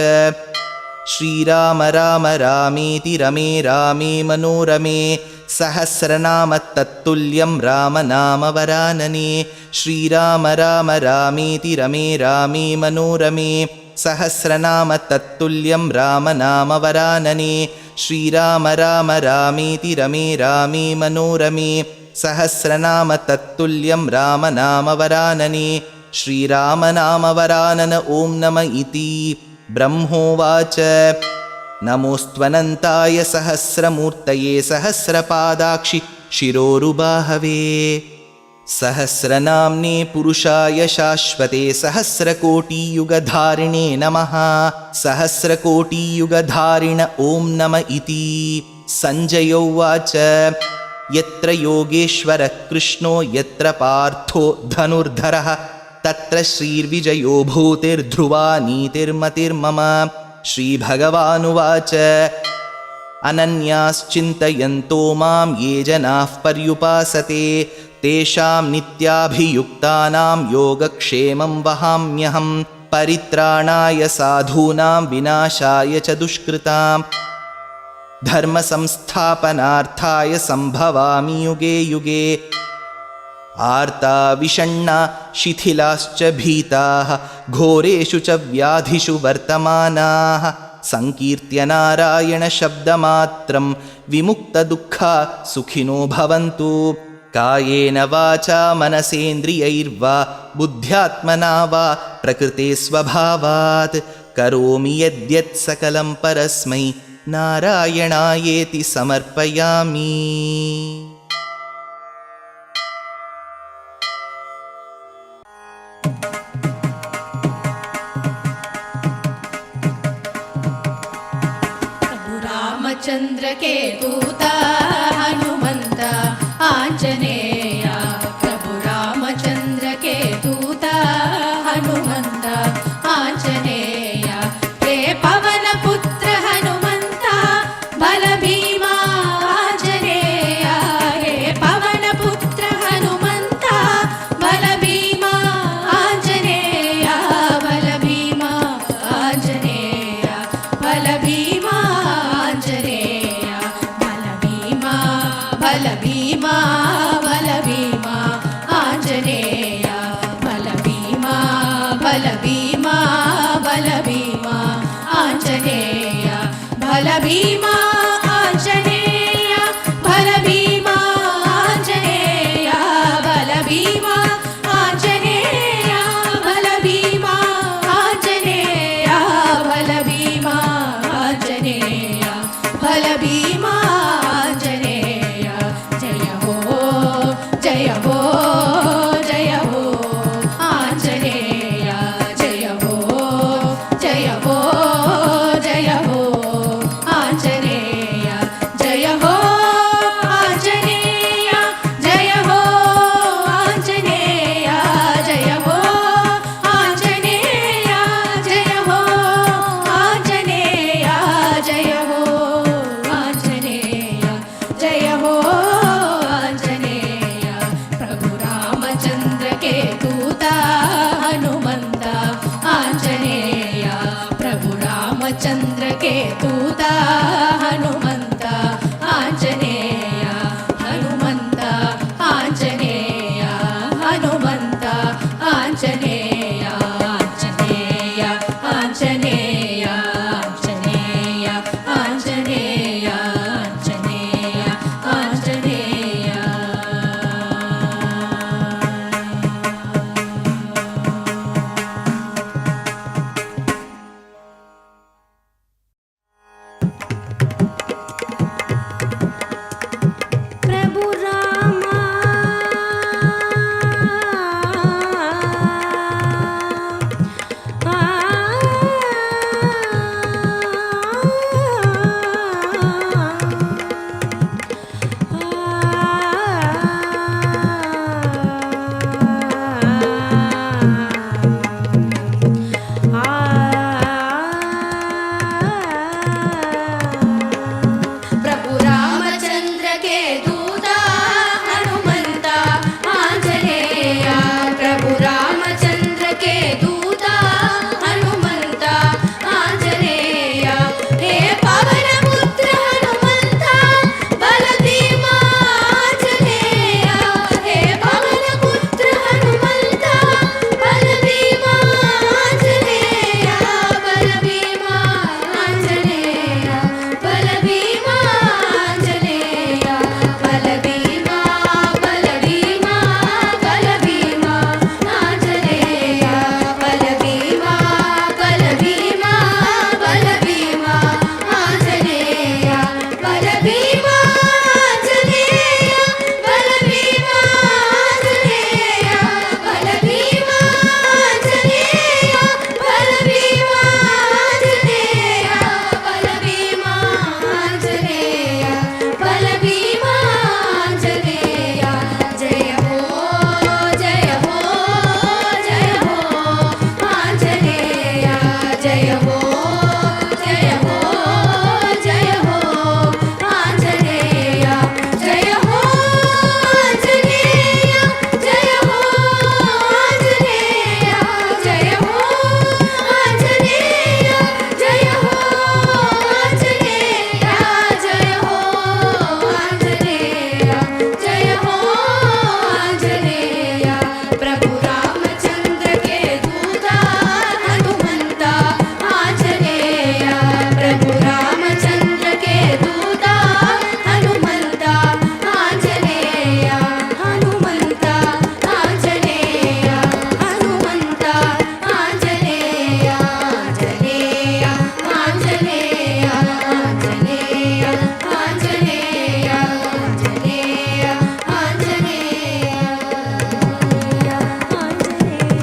श्रीराम राम रामेति रमे रामे मनोरमे सहस्रनाम तत्तुल्यं राम नाम वरानने। श्रीराम राम रामेति रमे रामे मनोरमे सहस्रनाम तत्तुल्यं राम नाम वरानने। श्रीराम राम रामेति रमे रामे मनोरमे सहस्रनाम तत्तुल्यं राम नाम वरानने। श्रीराम नाम वरानन ॐ नम इति। ब्रह्मोवाच नमोऽस्त्वनन्ताय सहस्रमूर्तये सहस्रपादाक्षि शिरोरुबाहवे सहस्रनाम्ने पुरुषाय शाश्वते सहस्रकोटियुगधारिणे नमः। सहस्रकोटियुगधारिण ॐ नम इति। सञ्जय उवाच यत्र योगेश्वरः कृष्णो यत्र पार्थो धनुर्धरः तत्र श्रीर्विजयो भूतिर्ध्रुवा नीतिर्मतिर्मम। श्रीभगवानुवाच अनन्याश्चिन्तयन्तो मां ये जनाः पर्युपासते तेषां नित्याभियुक्तानां योगक्षेमं वहाम्यहं परित्राणाय साधूनां विनाशाय च दुष्कृतां धर्मसंस्थापनार्थाय सम्भवामि युगे युगे। आर्ता विषण्णा शिथिलाश्च भीताः घोरेषु च व्याधिषु वर्तमानाः संकीर्त्य नारायणशब्दमात्रं विमुक्तदुःखा सुखिनो भवन्तु। कायेन वाचा मनसेन्द्रियैर्वा बुद्ध्यात्मना वा प्रकृते स्वभावात् करोमि यद्यत् सकलं परस्मै नारायणायेति समर्पयामि। रामचंद्र के दूता हनुमंत आंजनेय। प्रभु रामचंद्र के दूता हनुमंत आंजनेय। हे पवन पुत्र हनुमंत बल भीमा आंजनेय। हे पवन पुत्र हनुमंत बल भीमा आंजनेय। बल भीमा आंजनेय। बल भीमा बल भीमा बल भीमा आंजनेय। बल भीमा बल भीमा बल भीमा आंजनेय। बल भीमा आंजनेय। बल भीमा आंजनेय। बल भीमा आंजनेय। बल भीमा आंजनेय। बल भीमा आंजनेय। बल भीमा जय हो जय हो आंजनेय। जय हो जय हो जय हो आंजनेय। जय हो आंजनेय। जय हो आंजनेय। जय हो आंजनेय। जय हो आंजनेय। ರಾಮಚಂದ್ರಕ್ಕೆ ದೂತ ಹನುಮಂತ ಆಂಜನೇಯ ಹನುಮಂತ ಆಂಜನೇಯ ಹನುಮಂತ ಆಂಜನೇಯ ಆಂಜನೇಯ ಆಂಜನೇಯ ಆಂಜನೇಯ ಆಂಜನೇಯ ಆಂಜನೇಯ ಆಂಜನೇಯ ಪ್ರಭು ರಾಮ ಪ್ರಭು ರಾಮಚಂದ್ರಕ್ಕೆ ದೂತ ಹನುಮಂತ ಆಂಜನೇಯ ಪ್ರಭು ರಾಮಚಂದ್ರಕ್ಕೆ ದೂತ ಹನುಮಂತ ಆಂಜನೇಯ ಹೇ ಪವನ ಪುತ್ರ ಹನುಮಂತ ಬಲಭೀಮ ಆಂಜನೇಯ ಹೇ ಪವನ ಪುತ್ರ ಹನುಮಂತ ಬಲಭೀಮ ಆಂಜನೇಯ ಬಲಭೀಮ ಆಂಜನೇಯ ಬಲಭೀಮ ಆಂಜನೇಯ ಬಲಭೀಮ ಬಲಭೀಮ ಬಲಭೀಮ ಆಂಜನೇಯ ಬಲಭೀಮ ಬಲಭೀಮ ಬಲಭೀಮ ಆಂಜನೇಯ ಬಲಭೀಮ ಆಂಜನೇಯ ಬಲಭೀಮ ಆಂಜನೇಯ ಬಲಭೀಮ ಆಂಜನೇಯ ಬಲಭೀಮ ಆಂಜನೇಯ ಬಲಭೀಮ ಆಂಜನೇಯ ಬಲಭೀಮ ಆಂಜನೇಯ ಜಯ ಹೋ ಜಯ ಹೋ ಜಯ ಹೋ ಆಂಜನೇಯ ಜಯ ಹೋ ಜಯ ಹೋ ಜಯ ಹೋ ಆಂಜನೇಯ ಜಯ ಹೋ ಆಂಜನೇಯ ಜಯ ಹೋ ಆಂಜನೇಯ ಜಯ ಹೋ ಆಂಜನೇಯ ಜಯ ಹೋ ಆಂಜನೇಯ ಜಯ ಹೋ ಆಂಜನೇಯ ಜಯ ಹೋ ಆಂಜನೇಯ ಪ್ರಭು ರಾಮಚಂದ್ರಕ್ಕೆ ದೂತ ಹನುಮಂತ ಆಂಜನೇಯ ಪ್ರಭು ರಾಮಚಂದ್ರಕ್ಕೆ ದೂತ ಹನುಮಂತ ಆಂಜನೇಯ ಹನುಮಂತ ಆಂಜನೇಯ ಹನುಮಂತ ಆಂಜನೇಯ ಆಂಜನೇಯ ಆಂಜನೇಯ ಆಂಜನೇಯ ಆಂಜನೇಯ ಆಂಜನೇಯ ಆಂಜನೇಯ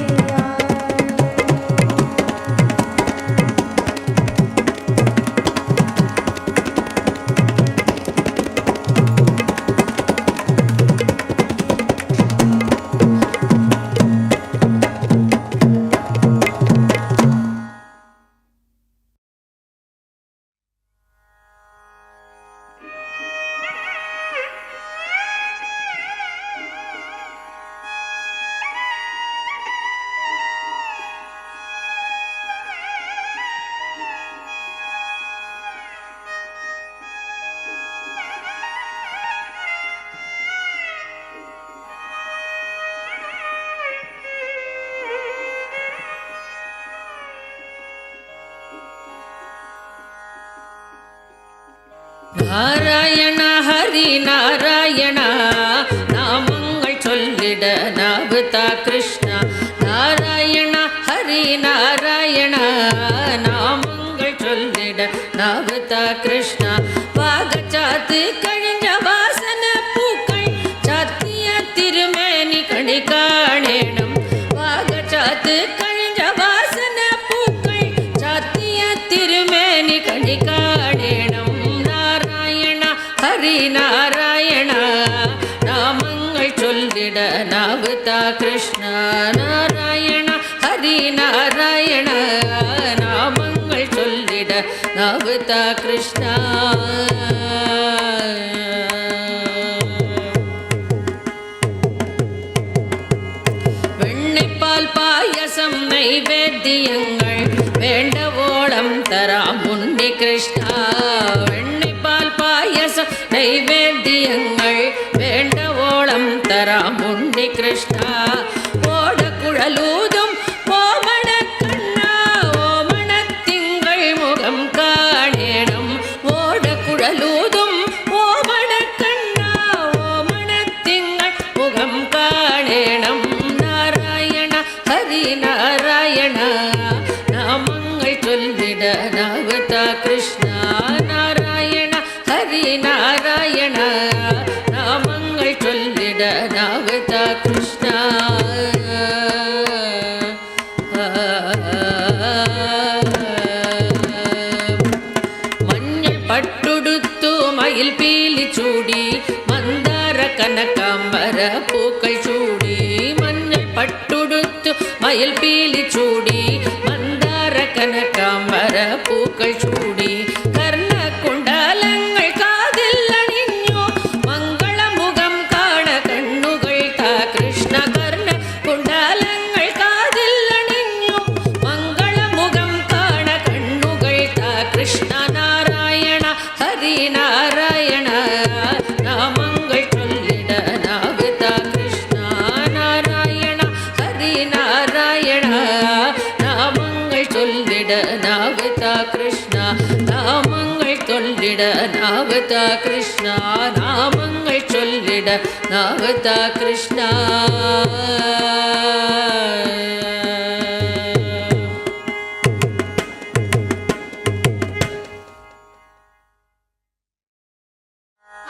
நாராயண ஹரி நாராயண நாமங்கள் சொல்லிட நாபுதா கிருஷ்ணா நாராயண ஹரி நாராயண நாமங்கள் சொல்லிட நாபுதா கிருஷ்ணா பாகச்சாத்து கழிஞ்ச வாசன பூக்கள் சாத்திய திருமேனி கணி காணேடம் பாகச்சாத்து கழிஞ்ச வாசன பூக்கள் சாத்திய திருமேனி கணி காணேடம் ஹரி நாராயண நாமங்கள் சொல்லிட நாபுதா கிருஷ்ணா நாராயண ஹரி நாராயண நாமங்கள் சொல்லிட நாபுதா கிருஷ்ணா வெண்ணைப்பால் பாயசம் நைவேத்தியங்கள் வேண்டவோளம் தராமோ உன்னி கிருஷ்ணா வெண்ணிப்பால் பாயசம் நைவேத்தியங்கள் வேண்ட ஓளம் தராம் உன்னி கிருஷ்ணா ஓட குழலூதும் ஓமண கண்ணா ஓமண திங்கள் முகம் காணேனம் ஓட குழலூதும் ஓமண கண்ணா ஓமண திங்கள் முகம் காணேனம் நாராயண ஹரி நாராயண நாமங்கள் சொல்லிட நாவதா கிருஷ்ணா நாராயண ஹரி நாராயண நாமங்கள் சொல்லிட நாவதா கிருஷ்ணா மஞ்சள் பட்டுடுத்து மயில் பீலி சூடி மந்தார கனகாம்பர பூக்கள் சூடி மஞ்சள் பட்டுடுத்து மயில் பீலி சூடி மந்தார கனகாம்பர பூக்கள் சூடி கர்ண குண்டலங்கள் காதில் அணிഞ്ഞു மங்கள முகம் காண கண்ணுகள் தா கிருஷ்ண கர்ண குண்டலங்கள் காதில் அணிഞ്ഞു மங்கள முகம் காண கண்ணுகள் தா கிருஷ்ண நாராயண ஹரி நாராயண நாமங்கள் சொல்லிட நாவதா கிருஷ்ணா நாராயண ஹரி நாராயண நாமங்கள் சொல்லிட நாவதா கிருஷ்ணா நாமங்கள் சொல்லிட நாவதா கிருஷ்ணா நாமங்கள் சொல்லிட நாவதா கிருஷ்ணா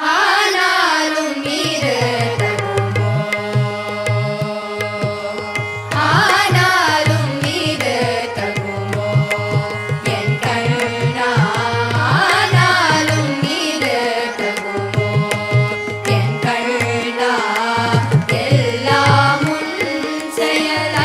ஆனாலும் நீரு தகுமோ ஆனாலும் நீரு தகுமோ என் கண்ணா ஆனாலும் நீரு தகுமோ என் கண்ணா எல்லாம் உன் செயல்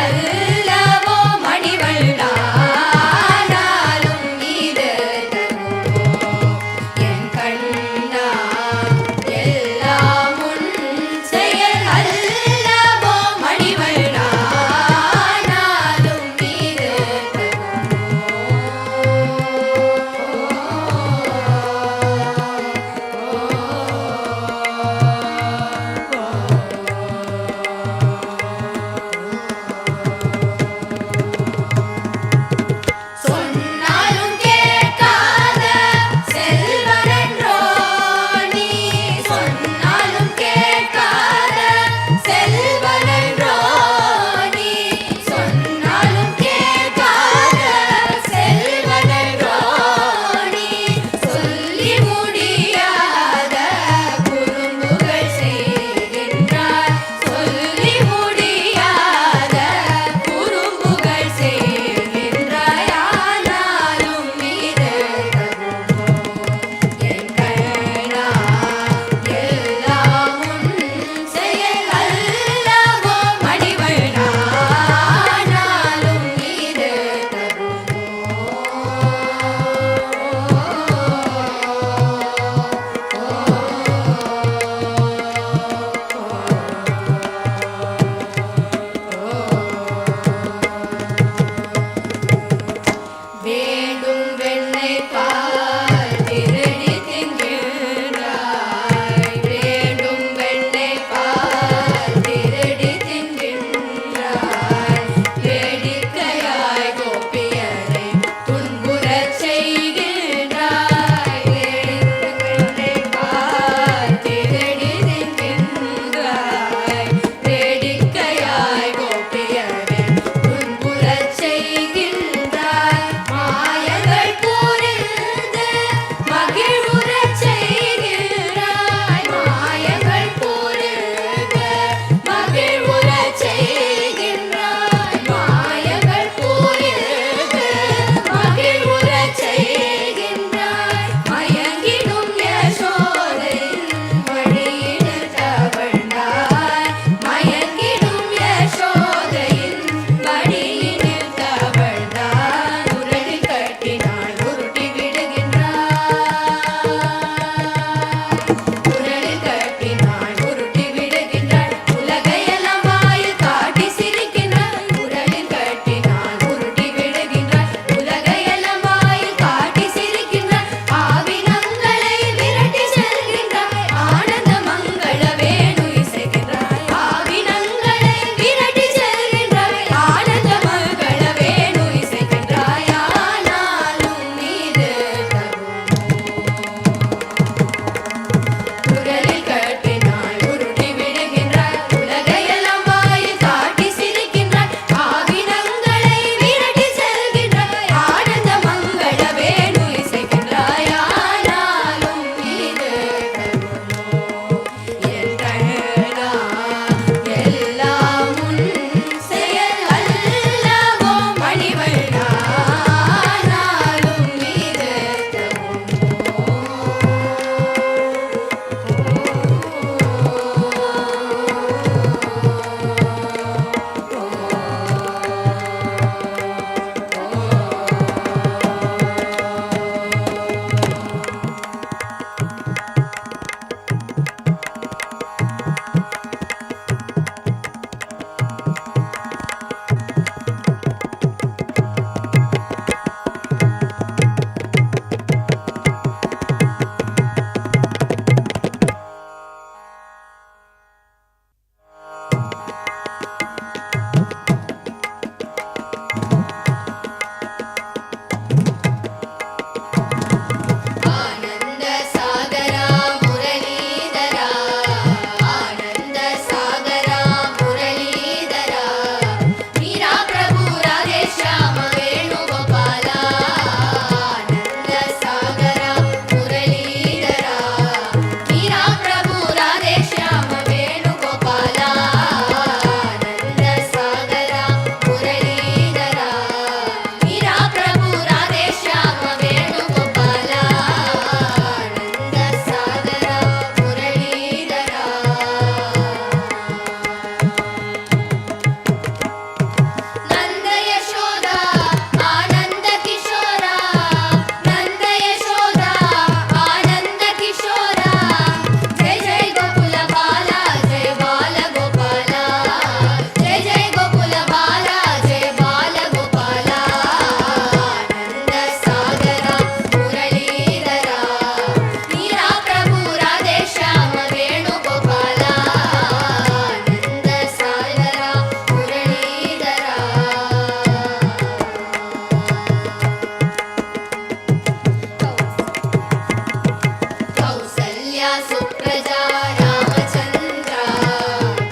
सुप्रजा रामचन्द्र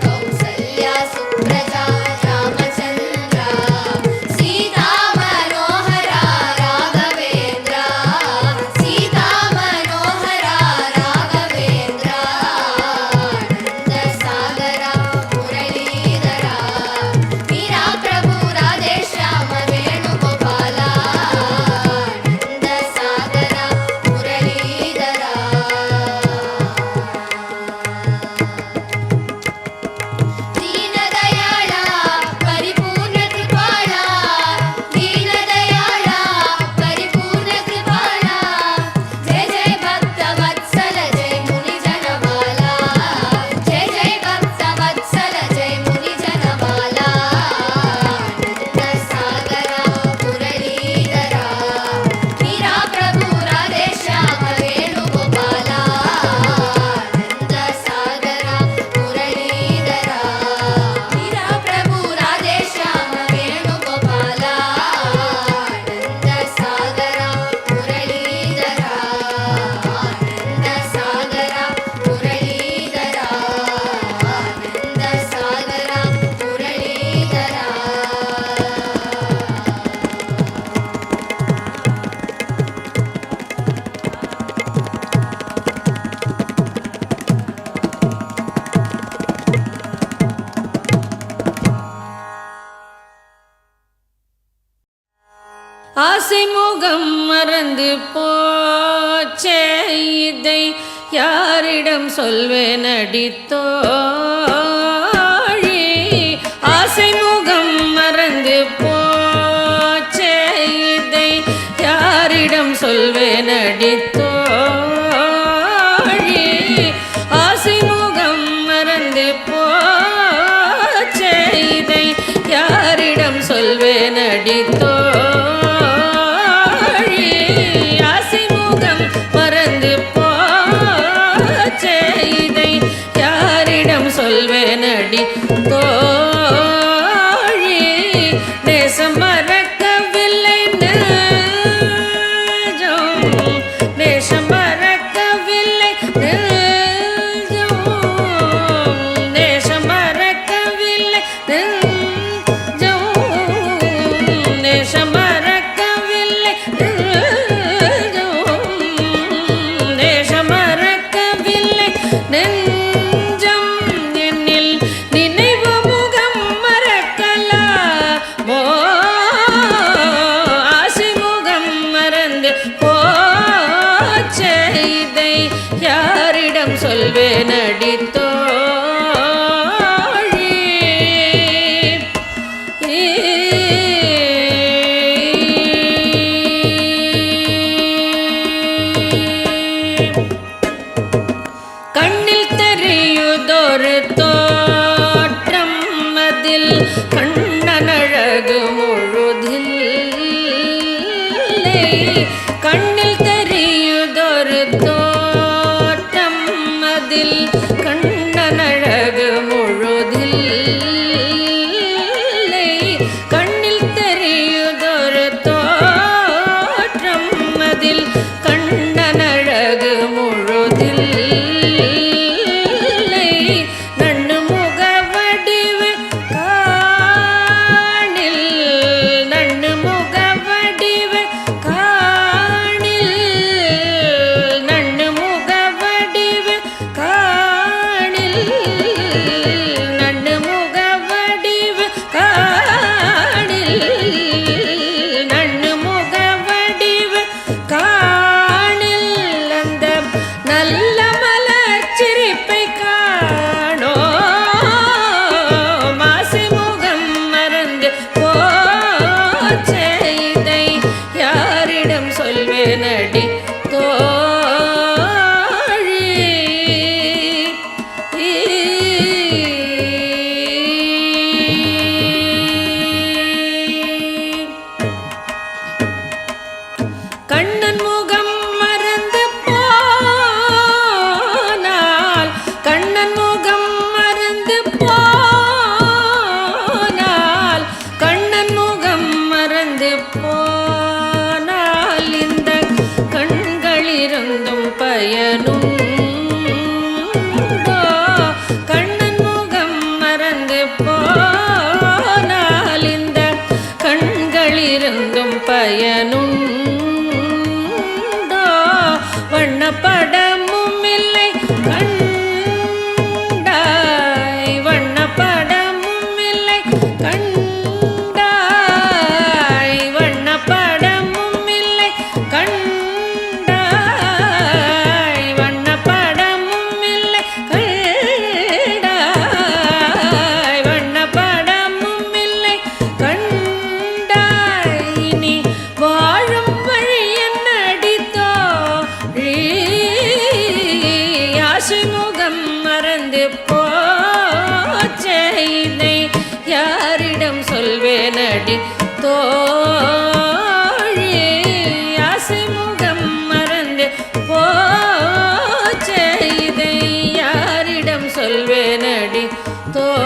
कौसल्या सुप्रजा रामचन्द्र सीता मनोहरा राघवेन्द्र सीता मनोहरा राघवेन्द्र आनन्द सागरा मुरलीधरा मीरा प्रभु राधेश्याम वेणुगोपाल आनन्द सागरा मुरलीधरा दीनदयाळ परिपूर्ण कृपाळ दीनदयाळ परिपूर्ण कृपाळ जय जय भक्तवत्सल जय मुनिजनमाला जय जय भक्तवत्सल जय मुनिजनमाला आनन्द सागरा मुरलीधरा मीरा प्रभु राधेश्याम वेणुगोपाल आनन्द सागरा मुरलीधरा मीरा प्रभु राधेश्याम वेणुगोपाल आनन्द सागरा मुरलीधरा आनन्द सागरा मुरलीधरा आनन्द सागरा मुरलीधरा ஆசை முகம் மறந்து போச்சே இதை யாரிடம் சொல்வேன் அடித்தோழி ஆசை முகம் மறந்து போச்சே இதை யாரிடம் சொல்வேன் அடித்தோழி ஆசை முகம் மறந்து போச்சே இதை யாரிடம் சொல்வேன் அடித்தோழி ஆசை முகம் மறந்து போச்சே இதை யாரிடம் சொல்வேன் அடித்தோழி நேசம் மறக்கவில்லை நெஞ்சம் நேசம் மறக்கவில்லை நெஞ்சம் நேசம் மறக்கவில்லை நெஞ்சம் நேசம் மறக்கவில்லை நெஞ்சம் நேசம் மறக்கவில்லை நெஞ்சம் என்னில் நினைவு முகம் மறக்கலாமோ ஆசை முகம் மறந்து போச்சே இதை யாரிடம் சொல்வேன் அடித்தோழி கண்ணில் தெரியுதொரு தோற்றம் அதில் கண்ணனழகு முழுதில்லை கண்ணில் தெரியுதொரு தோற்றம் அதில் கண்ணனழகு முழுதில்லை கண்ணில் தெரியுதொரு தோற்றம் அதில் கண்ணனழகு முழுதில்லை நண்ணு முகவடிவு காணில் நண்ணு முகவடிவு காணில் நண்ணு முகவடிவு காணில் நண்ணு முகவடிவு காணில் நண்ணு முகவடிவு காணில் அந்த நல்ல மலர் சிரிப்பை காணோ மாசை முகம் மறந்து போச்சே இதை யாரிடம் சொல்வேன் அடித்தோழி கண்ணன் முகம் மறந்து போனால் கண்ணன் முகம் மறந்து போனால் கண்ணன் முகம் மறந்து போனால் இந்த கண்களிருந்தும் பயனுண்டோ பயனுண்டோ வண்ணப்படமும் இல்லை கண்டாய் வண்ணப்படமும் இல்லை கண்டாய் வண்ணப்படமும் இல்லை கண்டாய் வண்ணப்படமும் இல்லை கண்டாய் வண்ணப்படமும் இல்லை கண்டாய் நீ வாழும் வழி என்னடித்தோ ஆசைமுகம் மறந்து போச்சே இதை யாரிடம் சொல்வேனடி தோழி ஆசைமுகம் மறந்து போச்சே இதை யாரிடம் சொல்வேனடி தோழி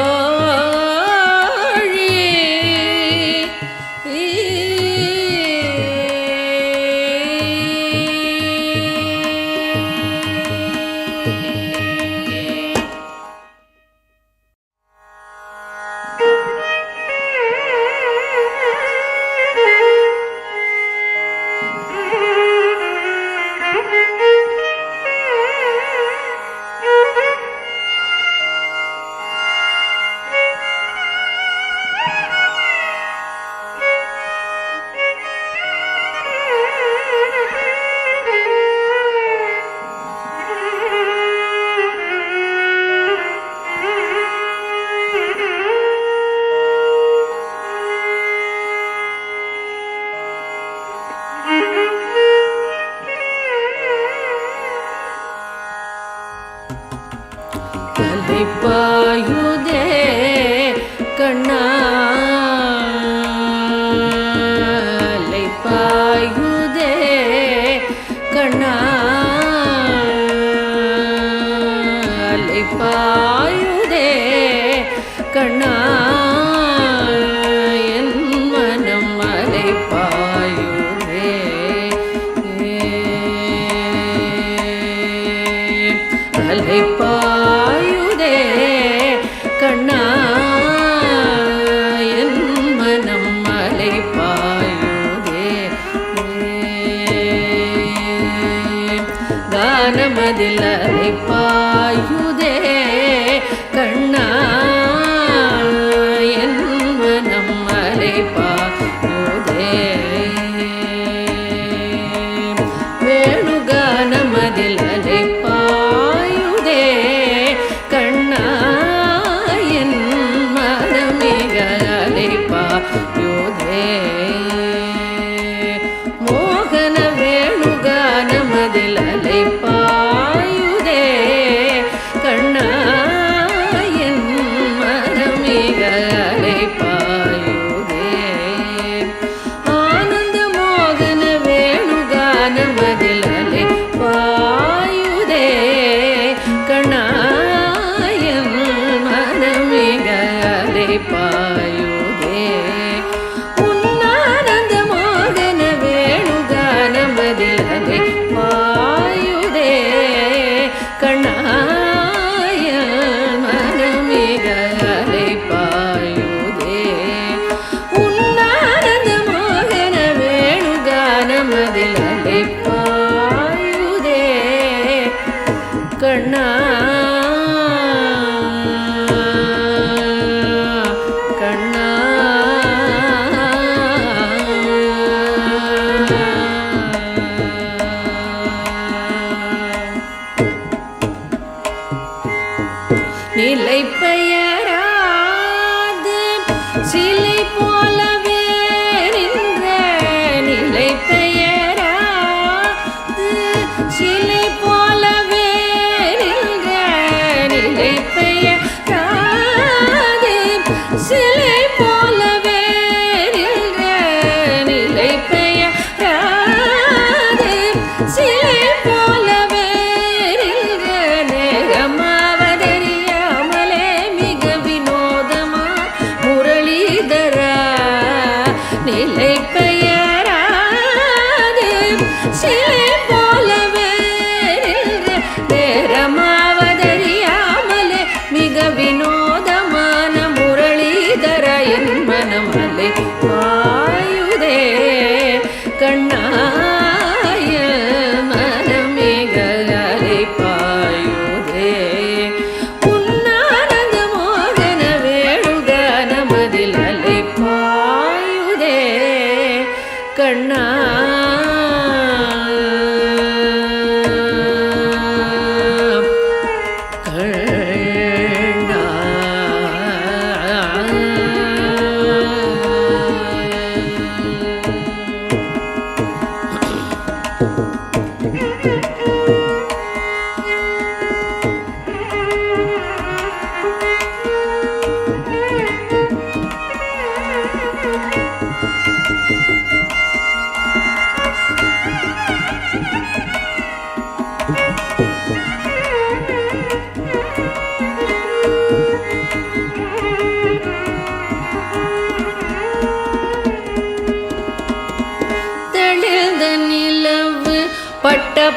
பாயுதே கண்ணாலை பாயுதே கண்ணாலை பாயுதே கண்ணா என் மனம் அலை பாயுதே அலை பாயுதே கண்ணா என் மனம் அலை பாயுதே கானமதில் அலை பாயுதே கண்ணா என் மனம் அலை பாயுதே வேணுகானமதில் அலை பாயுதே கண்ணா என் மனமிக அலை பாயுதே மோகன வேணுகானமதில் அலை பாயுதே கண்ணா என் மனமிக அலை பாயுதே ஆனந்த மோகன வேணுகானமதில் அலை பாயுதே கண்ணா என் மனமிக அலை பாயுதே உன்னானந்த மோகன வேணுகானமதில் அலை பாயுதே கண்ணா என் மனமிக அலை பாயுதே உன்னானந்த மோகன வேணுகானமதில் அலை பாயுதே கண்ணா கண்ணா நிலை பெயராது சிலை போலவே நின்ற நிலை பெயராது சிலை போலவே நின்ற நிலை பெயராது சிலை போலவே நின்ற நிலை பெயராது சிலை போலவே நின்ற நேரமாவதறியாமலே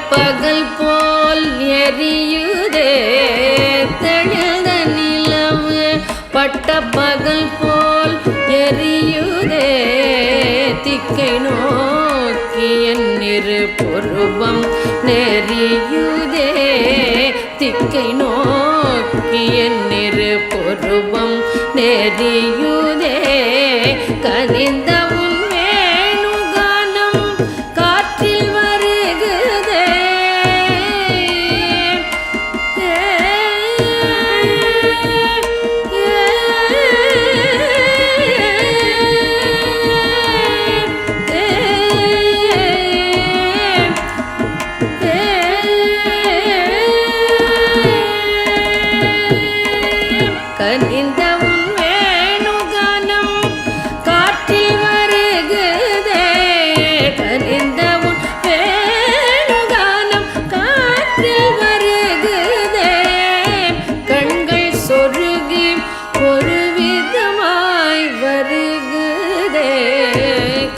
பகல் போல் எரியுதே தெளிந்த நிலவு பட்ட பகல் போல் எரியுதே திக்கை நோக்கி என் இரு பொருவம் நெறியுதே திக்கை நோக்கி என் இரு பொருவம் நெறியுதே கனிந்த உன் வேணுகானம் காற்றில் வருகுதே கனிந்த உன் வேணுகானம் காற்றில் வருகுதே கனிந்த உன் வேணுகானம் காற்றில் வருகுதே கண்கள் சொருகி ஒரு விதமாய் வருகுதே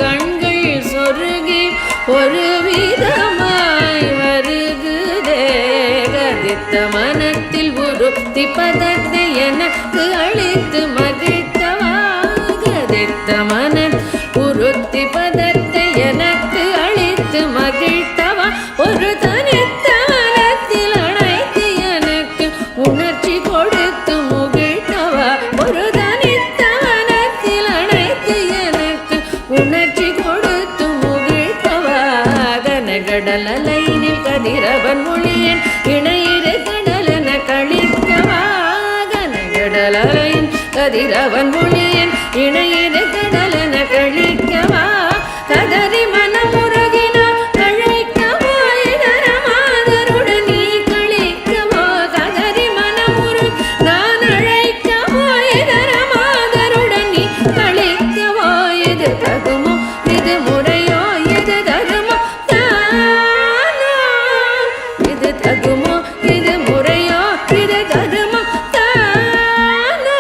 கண்கள் சொருகி ஒரு விதமாய் வருகுதே கதித்த மனத்தில் உருத்தி பதத்தை எனக்கு அளித்து மகிழ்த்தவா கதித்த மன உருத்தி பதத்தை எனக்கு அளித்து மகிழ்த்தவா ஒரு தனித்த மனத்தில் அழைத்து எனக்கு உணர்ச்சி கொடுத்து முகிழ்த்தவா ஒரு தனித்த மனத்தில் அழைத்து எனக்கு உணர்ச்சி கொடுத்து முகிழ்த்தவா கனகடல் அலைனில் கதிரவன் மொழியன் இணையிரு கடலென கழிக்கவா கனகடலையின் கதிரவன் மொழியன் இணையிரு கடலென கழிக்கவா கதறி மனமுருகினார் கழைக்கவா இதர மாதருடன் நீ கழிக்கவா கதறி மனமுரு நான் அழைக்கவா இதர மாதருடன் நீ கழிக்கவா இது தகுமோ இது முறையோ இது தகுமோ தானோ இது தகுமோ இது முறையோ இது தகுமோ தானோ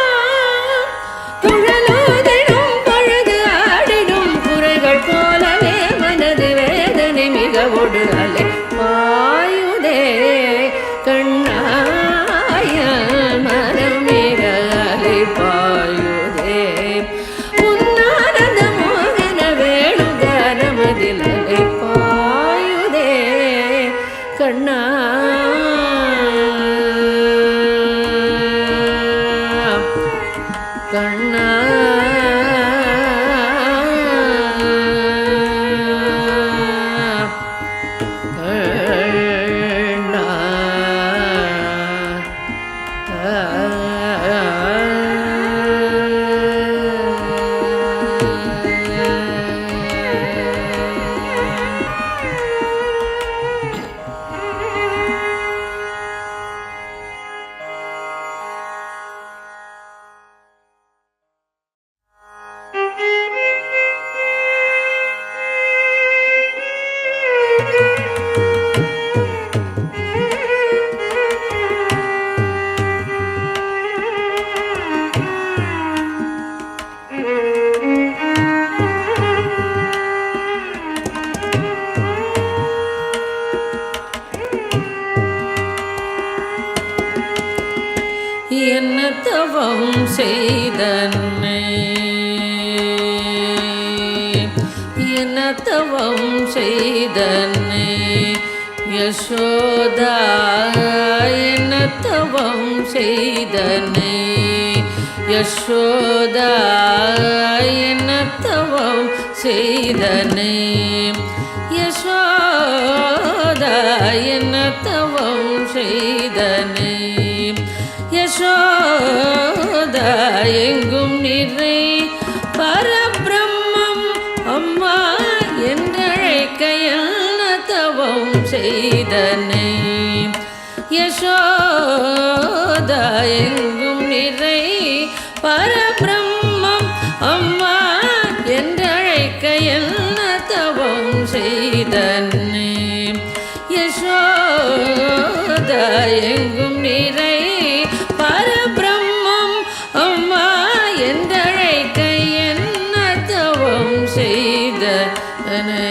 குழலோதிடும் பொழுது ஆடிடும் குறைகள் போலவே மனது வேதனை மிகவோடு அலை பாயுதே கண்ணாய மனம் மிக அலை பாயுதே உன்னானந்த மோகன வேணுகானமதில் அலை பாயுதே கண்ணா கண்ணா கண்ணா என்ன தவம் செய்தன்னை என்ன தவம் செய்தன்னை யசோதா என்ன தவம் செய்தன்னை யசோதா என்ன தவம் செய்தன்னை யசோதா என்ன தவம் செய்தன்னை யசோதா எங்கும் நிறை பரபிரம்மம் அம்மா என்றழைக்க என்ன தவம் செய்தனை யசோதா எங்கும் நிறை பரபிரம்மம் அம்மா என்றழைக்க என்ன தவம் செய்தனை யசோதா எங்கும் நிறை பரபிரம்மம் அம்மா என்றழைக்க என்ன தவம் செய்தனை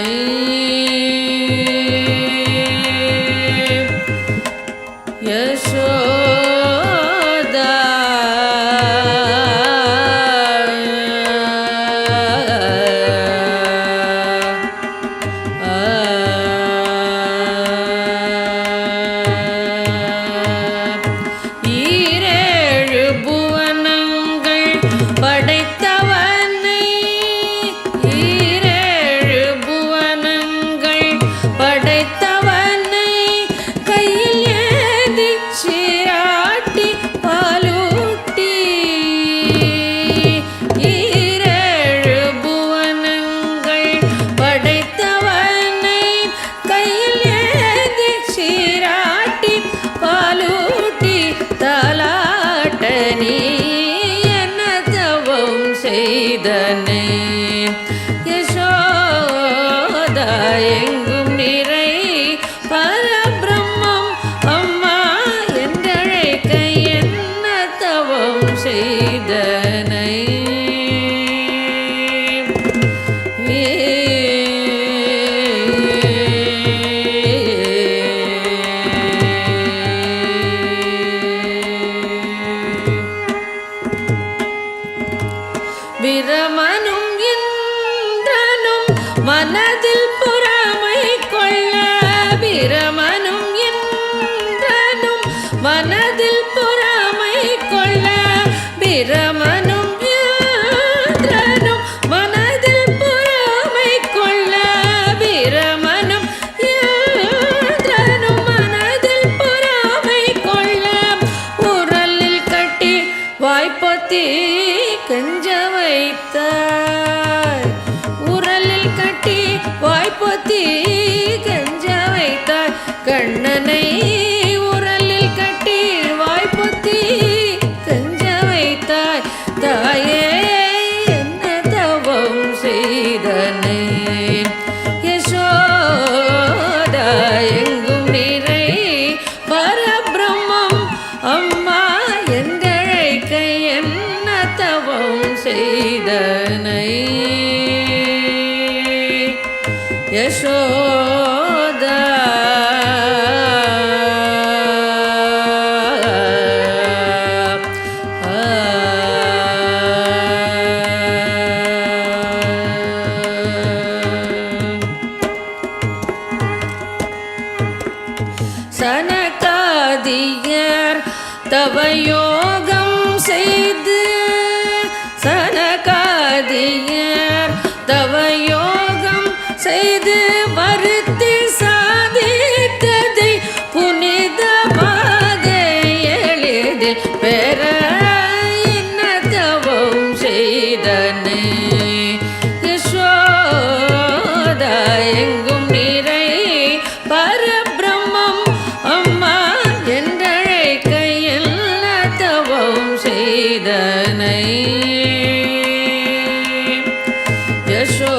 கண்ணனை உரலில் கட்டி வாய்ப்புத்தி கஞ்ச வைத்தாய் தாயே என்ன தவம் செய்தனை யசோதா எங்கும் நிறை பரபிரம்மம் அம்மா என்றழைக்க என்ன தவம் செய்தனை யசோதா சனகாதியர் தவயோகம் செய்து சனகாதியர் தவயோகம் செய்து வருத்தி சாதித்ததை புனிதமாக எளிதில் பெற என்ன தவம் செய்தனை யசோதா எங்கும் நிறை பரபிரம்மம் அம்மா என்றழைக்க என்ன தவம் செய்தனை யசோதா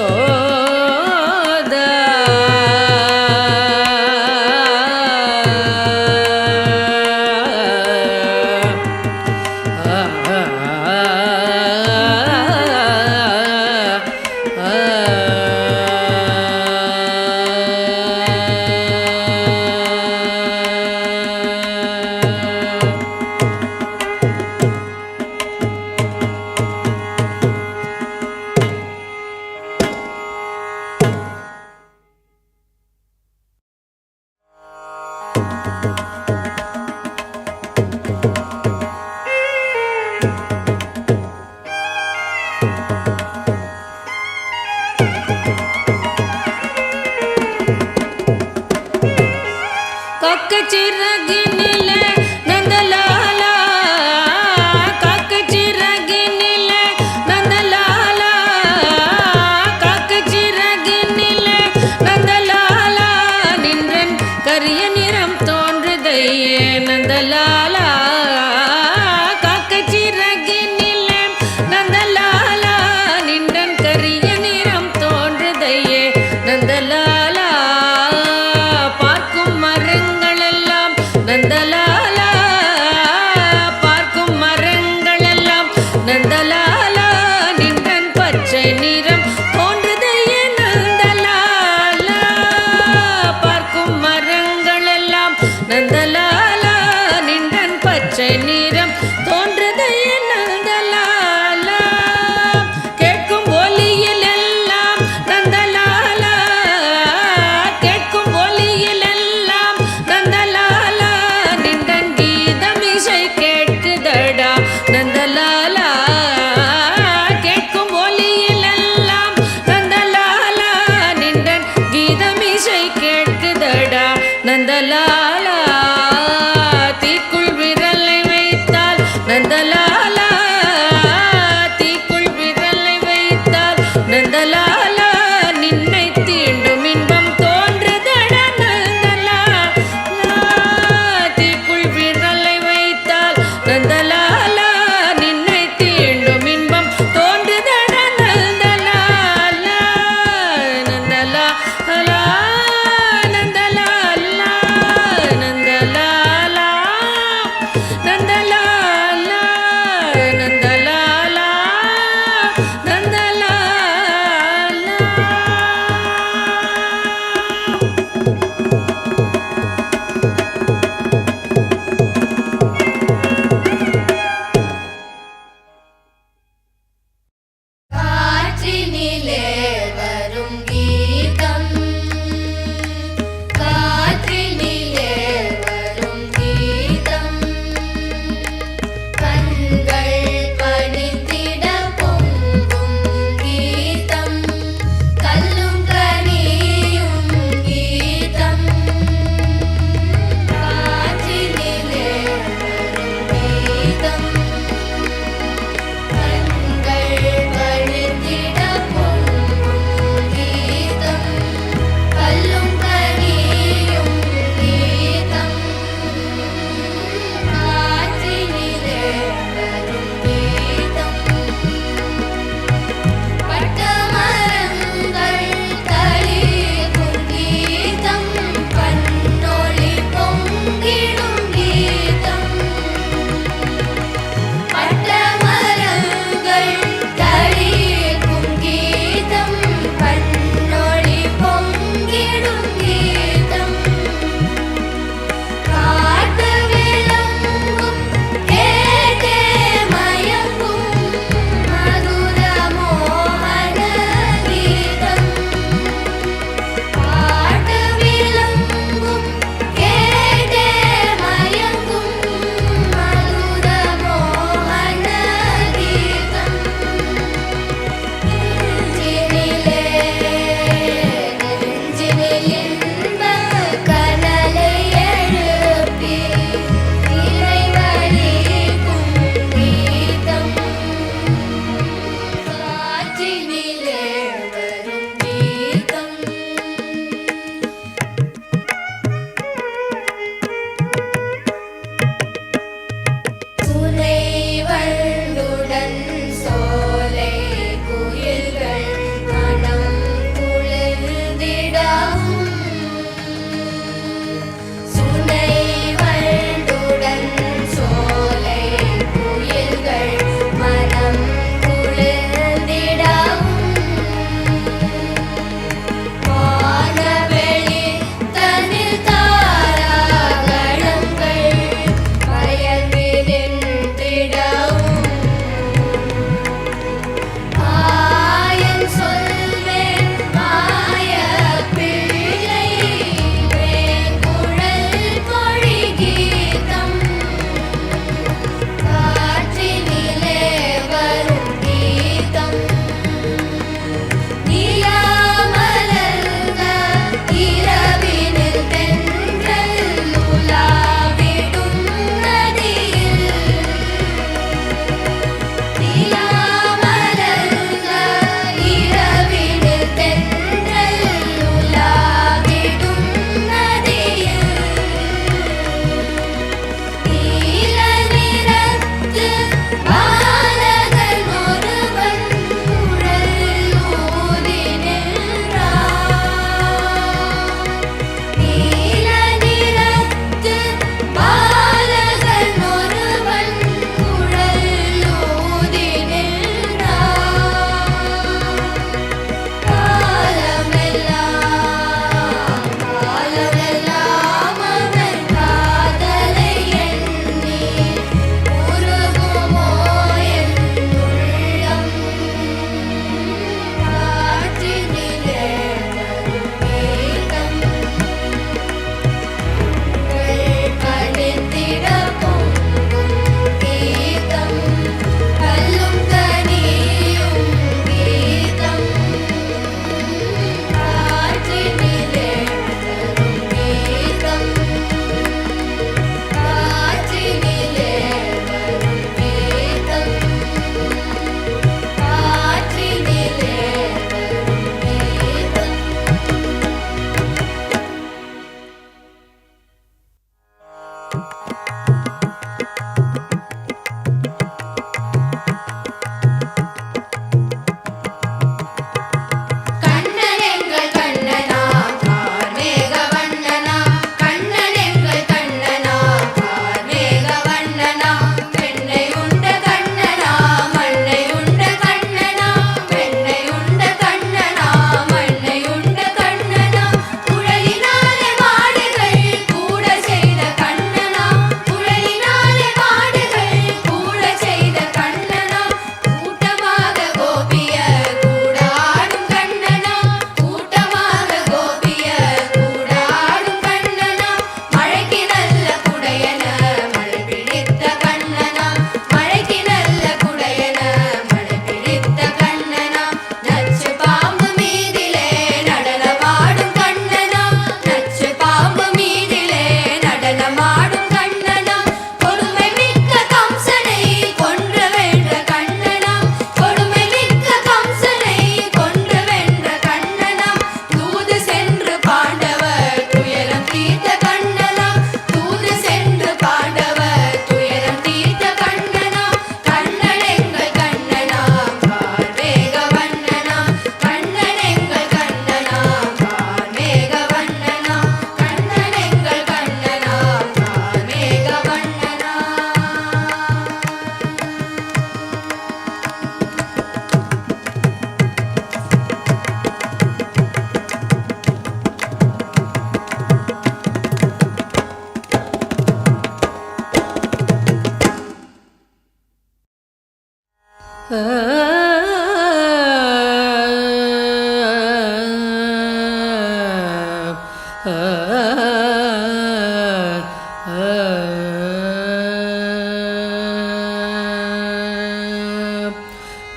காக்கச்சிறகினிலே நந்தலாலா காக்கச்சிறகினிலே நந்தலாலா காக்கச்சிறகினிலே நந்தலாலா நின்றன் கரிய நிறம் தோன்றுதையே நந்தலாலா காக்கச்சிறகினிலே நந்தலாலா நின்றன் கரிய நிறம் தோன்றுதையே நந்தலாலா பார்க்கும் மரங்களெல்லாம் நந்தலாலா பார்க்கும் மரங்களெல்லாம் நந்தலாலா நின்றன் பச்சை நிறம் தோன்றுதையே நந்தலாலா பார்க்கும் மரங்களெல்லாம் நந்தலாலா நின்றன் பச்சை நிறம் தோன்றுதையே நந்தலாலா கேட்கும் ஒலியில் எல்லாம் நந்தலாலா கேட்கும் ஒலியில் எல்லாம் நந்தலாலா நின்றன் கீதமிசை கேட்குதடா நந்தலாலா கேட்கும் ஒலியில் எல்லாம் நந்தலாலா நின்றன் கீதமிசை கேட்குதடா நந்தலாலா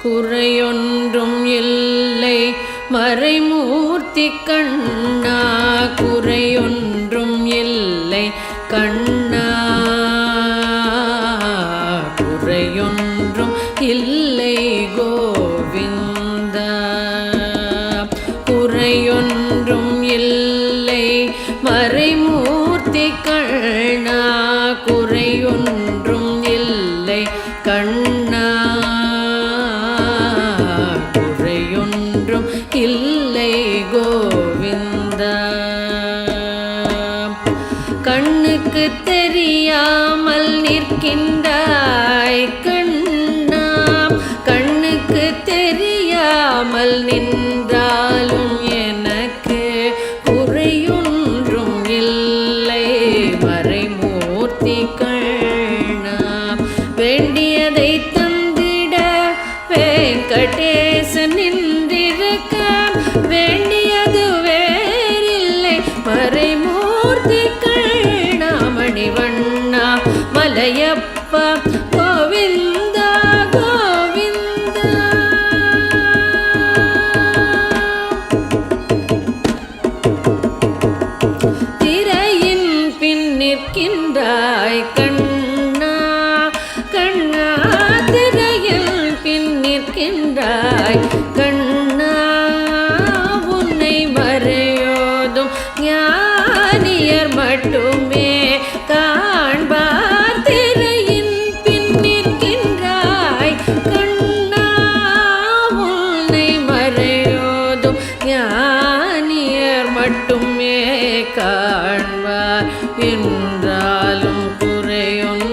குறையொன்றும் இல்லை மறைமூர்த்தி கண்ணா, குறையொன்றும் இல்லை கண்ணா, குறையொன்றும் இல்லை கோவிந்தா, குறையொன்றும் இல்லை மறைமூர்த்தி கண்ணா, குறையொன்றும் இல்லை கண்ணா, குறையொன்றும் இல்லை கோவிந்தா. கண்ணுக்கு தெரியாமல் நிற்கின்றாய் கண்ணா, கண்ணுக்கு தெரியாமல் நின்றாலும் எனக்கு குறையொன்றும் இல்லை மறைமூர்த்தி கண்ணா. வேண்டியதை தந்திட வெங்கடேசன் நின்றிருக்க, வேண்டியது வேறில்லை மறைமூர்த்தி கண்ணா. மணிவண்ணா மலையப்பா கோவிந்தா கோவிந்தா. திரையின் பின் நிற்கின்றாய் கண்ணா, கண்ணா, திரையில் பின் நிற்கின்றாய் கண்ணா. உன்னை மறையோதும் ஞானியர் மட்டுமே காண்பார். திரையின் பின் நிற்கின்றாய் கண்ணா, உன்னை மறையோதும் ஞானியர் மட்டுமே காண்பார். என்றாலும் குறையொன்றும்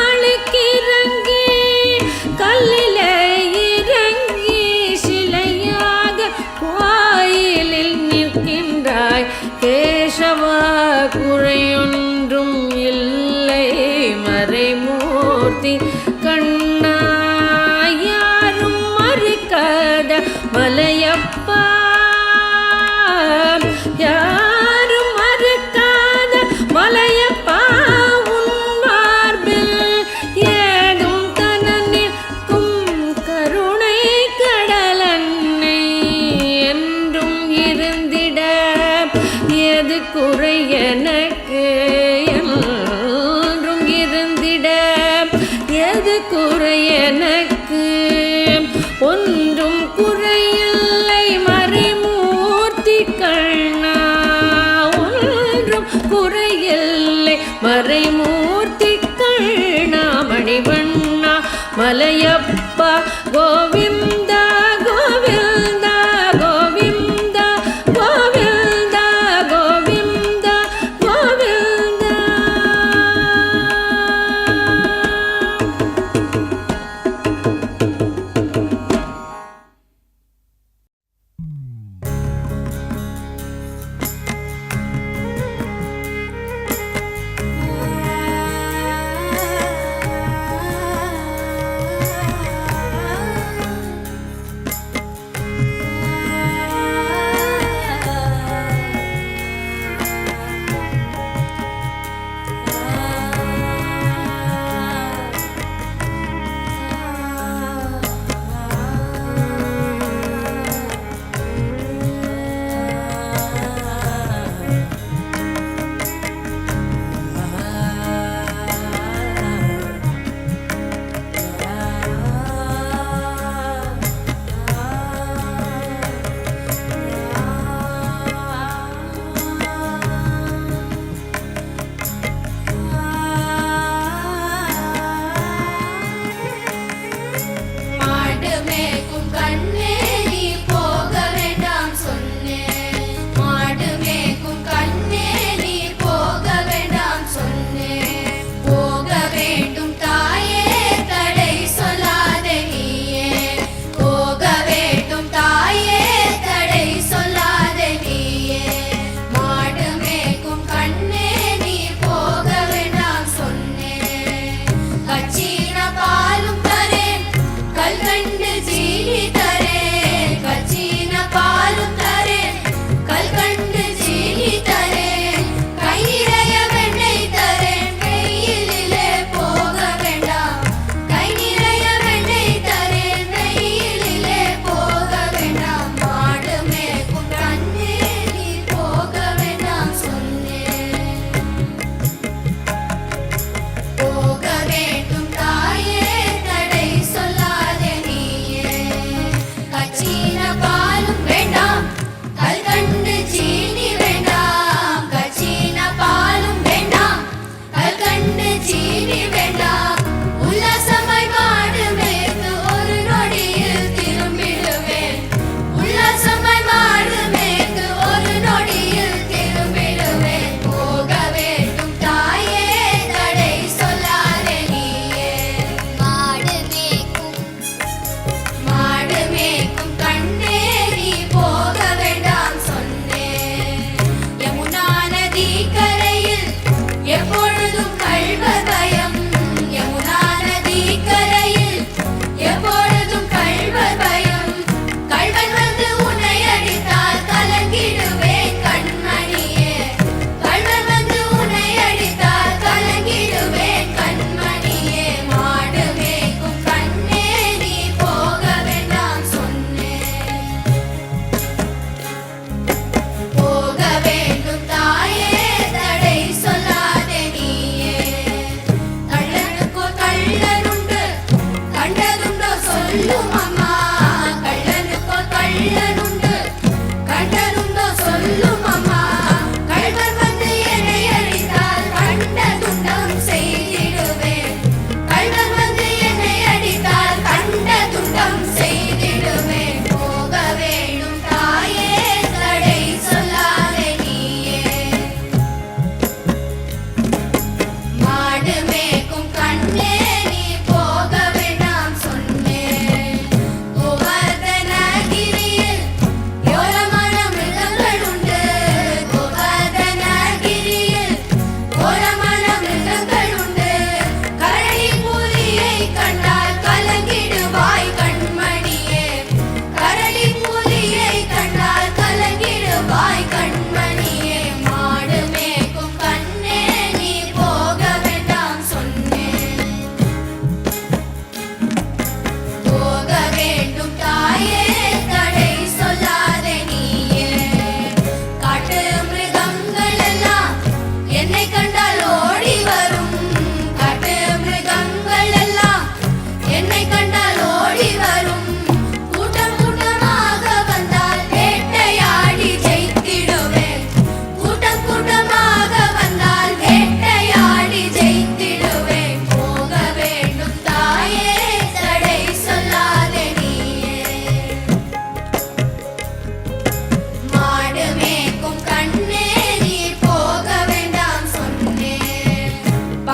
கலினாளுக்கிறங்கி கல்லிலே இறங்கி சிலையாக கோயிலில் நிற்கின்றாய் கேசவா குறையொன்றும் இல்லை மறைமூர்த்தி கண்ணா யாரும் மறுக்காத மலையப்பா யாரும் மறுக்காத மலையப்பா உன் மார்பில் ஏதும் தன நிற்கும் கருணை கடலன்னை என்றும் இருந்திட எது குறை எனக்கு என்றும் இருந்திட எது குறை எனக்கு ஒன்றும் குறையில்லை மறைமூர்த்தி கண்ணா ஒன்றும் குறையில்லை மறைமூர்த்தி கண்ணா மணிவண்ணா மலையப்பா கோவிந்தா கோவிந்தா கோவிந்தா கோவிந்தா கோவிந்தா கோவிந்தா.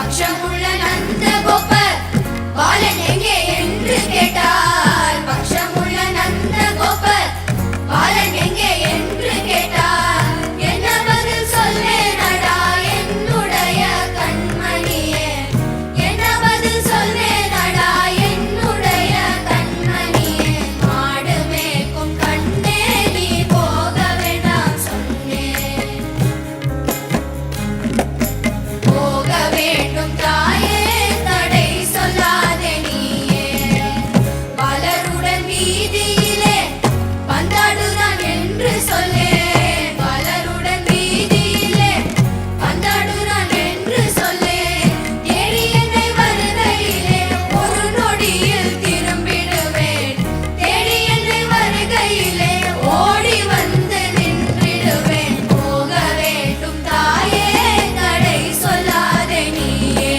பக்ஷமுள்ள நந்த கோபர் பாலன் எங்கே என்று கேட்டார். பக்ஷமுள்ள நந்த கோபர் பாலன் எங்கே என்று கேட்டார். என்ன பதில் சொல்வேனடா என்னுடைய கண்மணியே, என்ன பதில் சொல்வேனடா என்னுடைய கண்மணியே. மாடு மேய்க்கும் கண்ணே நீ போக வேண்டாம் சொன்னேன், போக வேண்டும் தாயே தடை சொல்லாதே நீயே. பலருடன் வீதியிலே பந்தாடுதான் என்று சொல்லேன், பலருடன் வீதியிலே பந்தாடுதான் என்று சொல்லேன். தேடி என்னை வருகையிலே ஒரு நொடியில் திரும்பிடுவேன், தேடி என்னை வருகையிலே ஓடி வந்து நின்றிடுவேன். போக வேண்டும் தாயே தடை சொல்லாதே நீயே,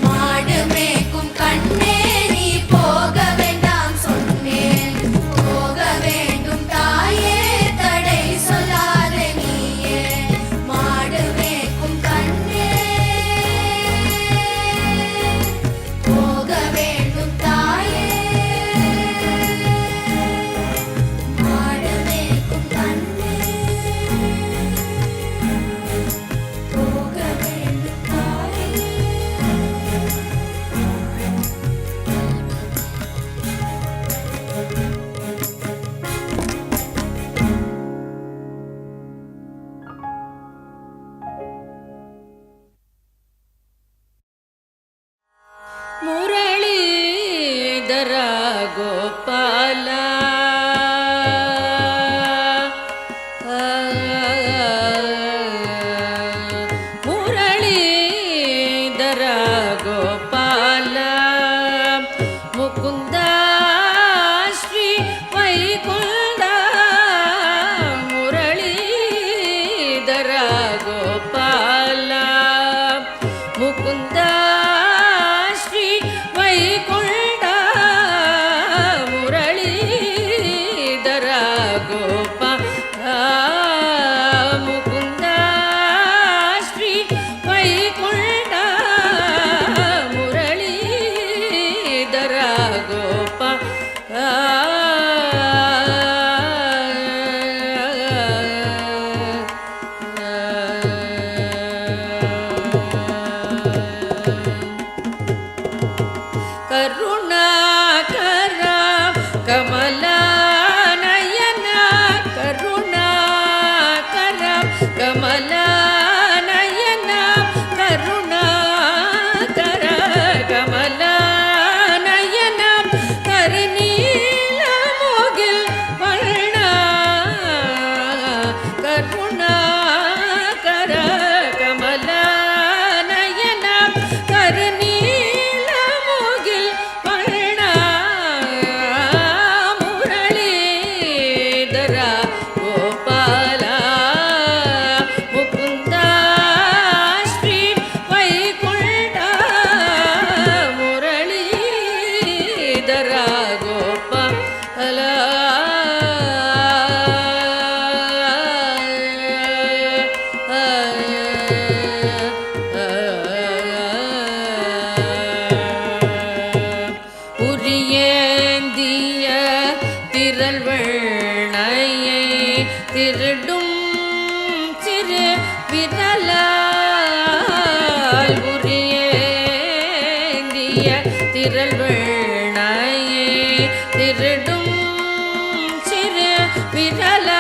மாடு மேய்க்கும் கண்ணே நீ போக வேண்டாம் சொன்னேன், போக வேண்டும் தாயே தடை சொல்லாதே நீயே. மாடு மேய்க்கும் கண்ணே போக வேண்டும் தாயே, மாடு மேய்க்கும் கண்ணே போக வேண்டும் தாயே. ಮುರಳೀಧರ ಗೋಪಾಲ ಮುರಳೀಧರ ಗೋಪಾಲ ಮುಕುಂದ ಶ್ರೀ ವೈಕುಂಠ ಮುರಳೀಧರ ಗೋಪಾಲ ಮುಕುಂದ ಶ್ರೀ ವೈಕುಂಠ ಮುರಳೀಧರ ಗೋಪಾಲ ಮುಕುಂದ ಶ್ರೀ ವೈಕುಂಠ ಮುರಳೀಧರ ಗೋಪಾಲ ಕರುಣಾಕರ ಕಮಲಾನಯನ ಕರುಣಾಕರ ಕಮಲಾನಯನ ಕರುಣಾಕರ ಕಮಲಾನಯನ ಕರಿನೀಲ ಮುಗಿಲ್ ವರ್ಣ ಕರುಣಾಕರ ಕಮಲಾನಯನ ಕರಿನೀಲ ಮುಗಿಲ್ ವರ್ಣ ಮುರಳೀಧರ ಗೋಪಾಲ ಮುಕುಂದ ಶ್ರೀ ವೈಕುಂಠ ಮುರಳೀಧರ ಗೋಪಾಲ உரியேந்திய திரள்வளையை திருடும் சிறு விரலால் உரியேந்திய திரள்வளையை திருடும் சிறு விரலால்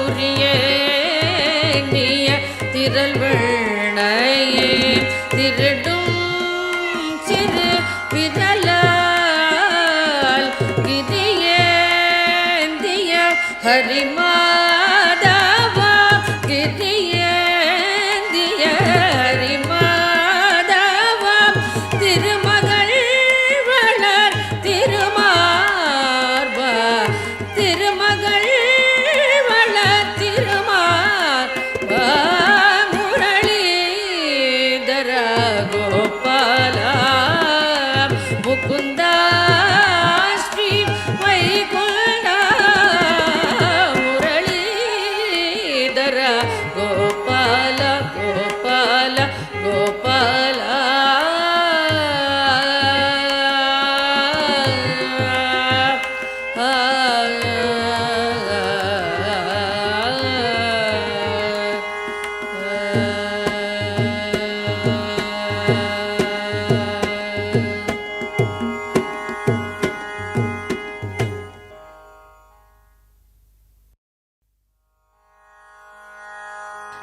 உரியேந்திய திரள்வளையை திருடும் சிறு விரலால் கிரியேந்திய ஹரிமாதவா கிரியேந்திய ஹரிமாதவா திருமகள் வளர் திருமார்பா திருமகள் வளர் திருமார்பா முரளீதர கோபால ಮುಕುಂದ ಶ್ರೀ ವೈಕುಂಠ ಮುರಳೀಧರ ಗೋಪಾಲ ಗೋಪಾಲ ಗೋಪಾಲ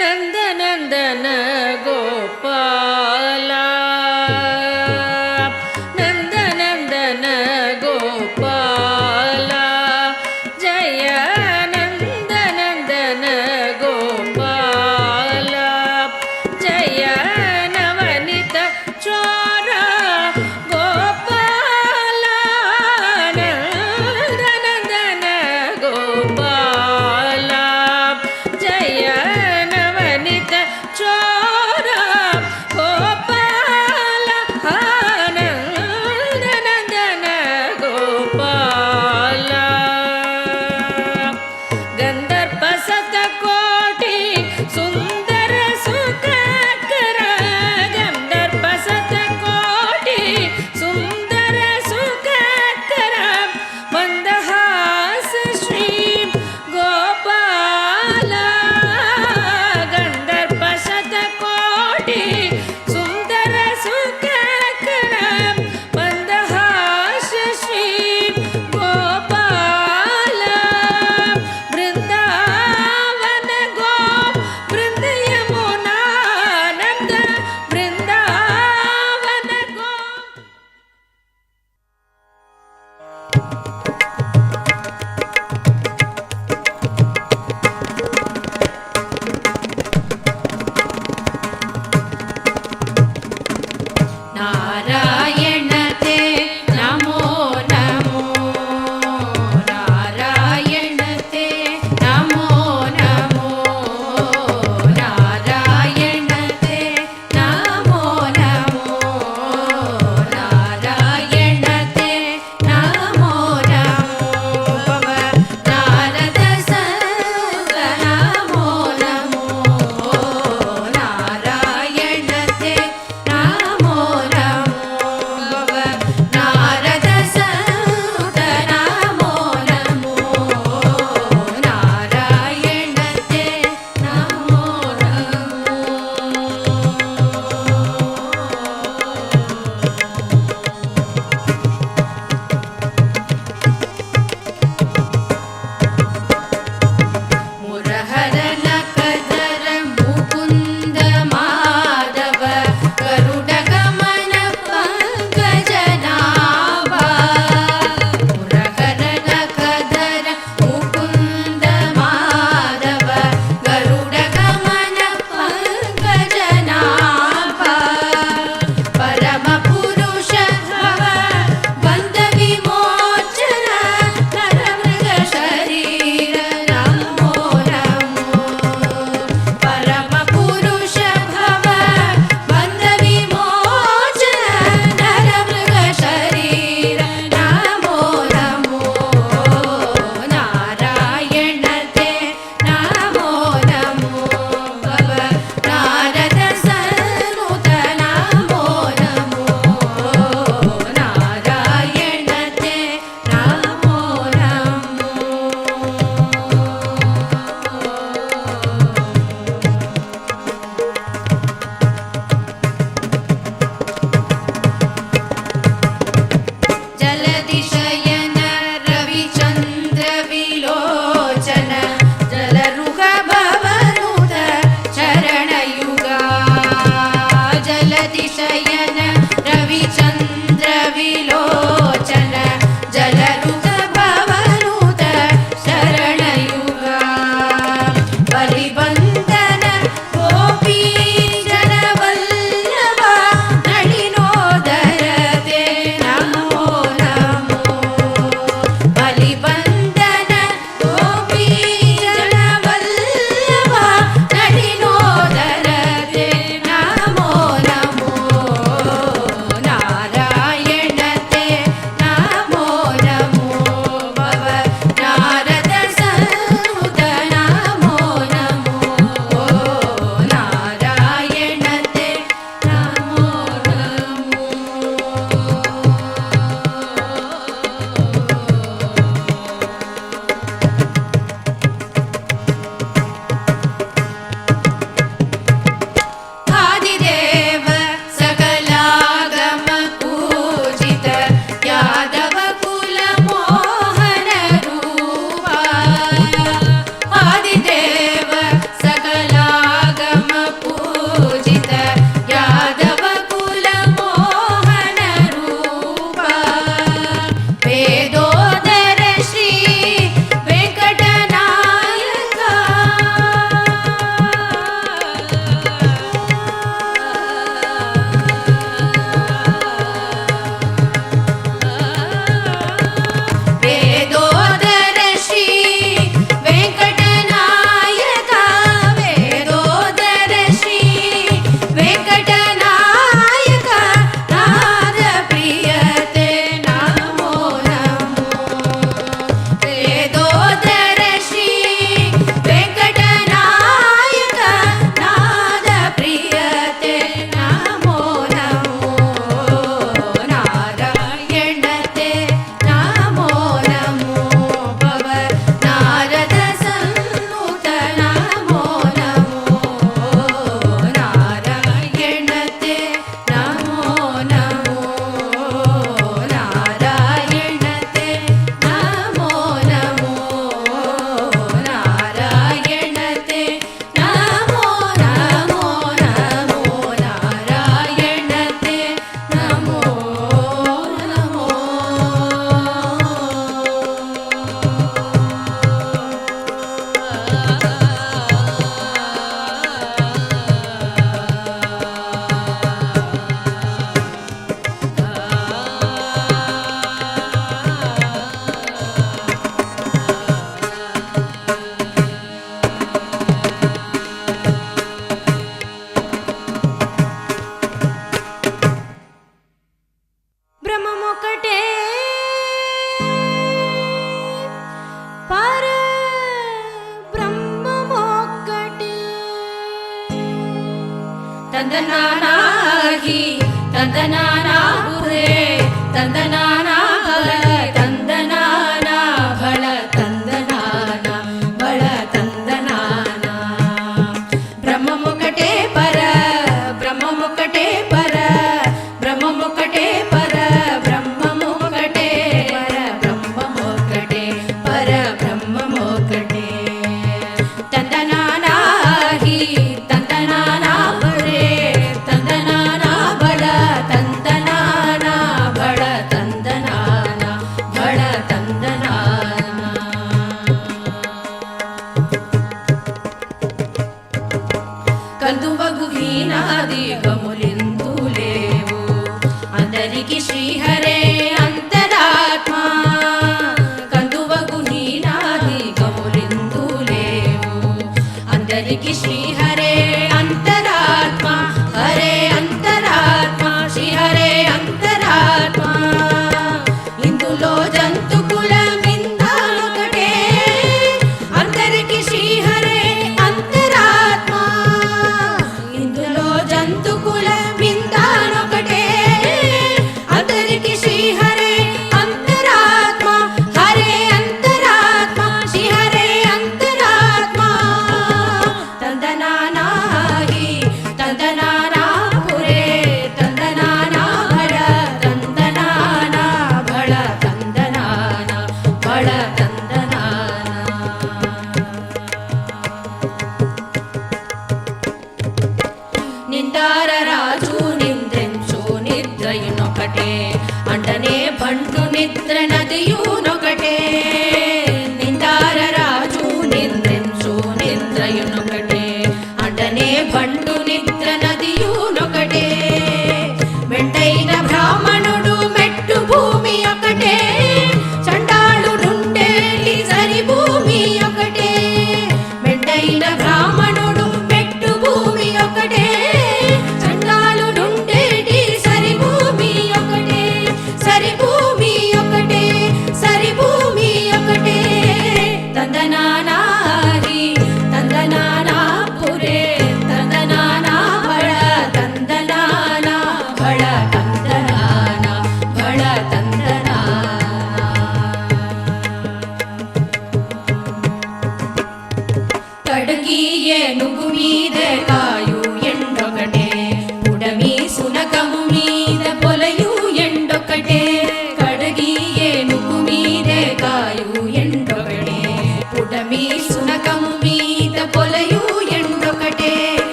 ನಂದ ನಂದನ ಗೋಪಾಲ ತಂದನಾನಾಹಿ ತಂದನಾನಾಹುರೇ ತಂದನಾನಾ ಬಳ ತಂದನಾನ ಬಳ ತಂದನಾನ ಬಳ ತಂದನಾನ ಬ್ರಹ್ಮಮುಕಟೇ ಪರ ಬ್ರಹ್ಮಮುಕಟೇ ಪರ ಬ್ರಹ್ಮಮುಕಟೇ ಪರ ಬ್ರಹ್ಮಮುಕಟೇ ಪರ ಬ್ರಹ್ಮಮುಕಟೇ ಪರ ಬ್ರಹ್ಮಮುಕಟೇ ತಂದನಾನಾಹಿ ತಂದನಾನಾ ಬರೇ ತಂದನಾನಾ ಬಳ ತಂದನಾನ ಬಳ ತಂದನಾನ ಬಳ ತಂದನಾನ కందువగు హీనాది గములిందు లేవు అందరికి శ్రీహరే అంతరాత్మ కందువగు హీనాది గములిందు లేవు అందరికి శ్రీహరే అంతరాత్మ హరే అంతరాత్మ శ్రీహరే అంతరాత్మ ఇందులో జంతు కులమిందాలొకటే అందరికి శ్రీహరే అంతరాత్మ ఇందులో జంతు కులమిందాలొకటే అందరికి శ్రీహరే అంతరాత్మ హరే అంతరాత్మ శ్రీహరే అంతరాత్మ తందనానాహి తందనానా పురే తందనానా బళ తందనానా బళ తందనానా బళ తందనానా నిందార రాజు నిందెంచు నిద్రయునొకటే అంటనే బంటు నిద్ర నదియునొకటే నిందార రాజు నిందెంచు నిద్రయునొకటే అంటనే బంటు నిద్ర నదియునొకటే మెంటైన బ్రాహ్మణుడు మెట్టు భూమి ఒకటే చండాలుడుండేటి సరి భూమి ఒకటే మెంటైన బ్రాహ్మణుడు మెట్టు భూమి ఒకటే చండాలుడుండేటి సరి భూమి ఒకటే సరి భూమి ఒకటే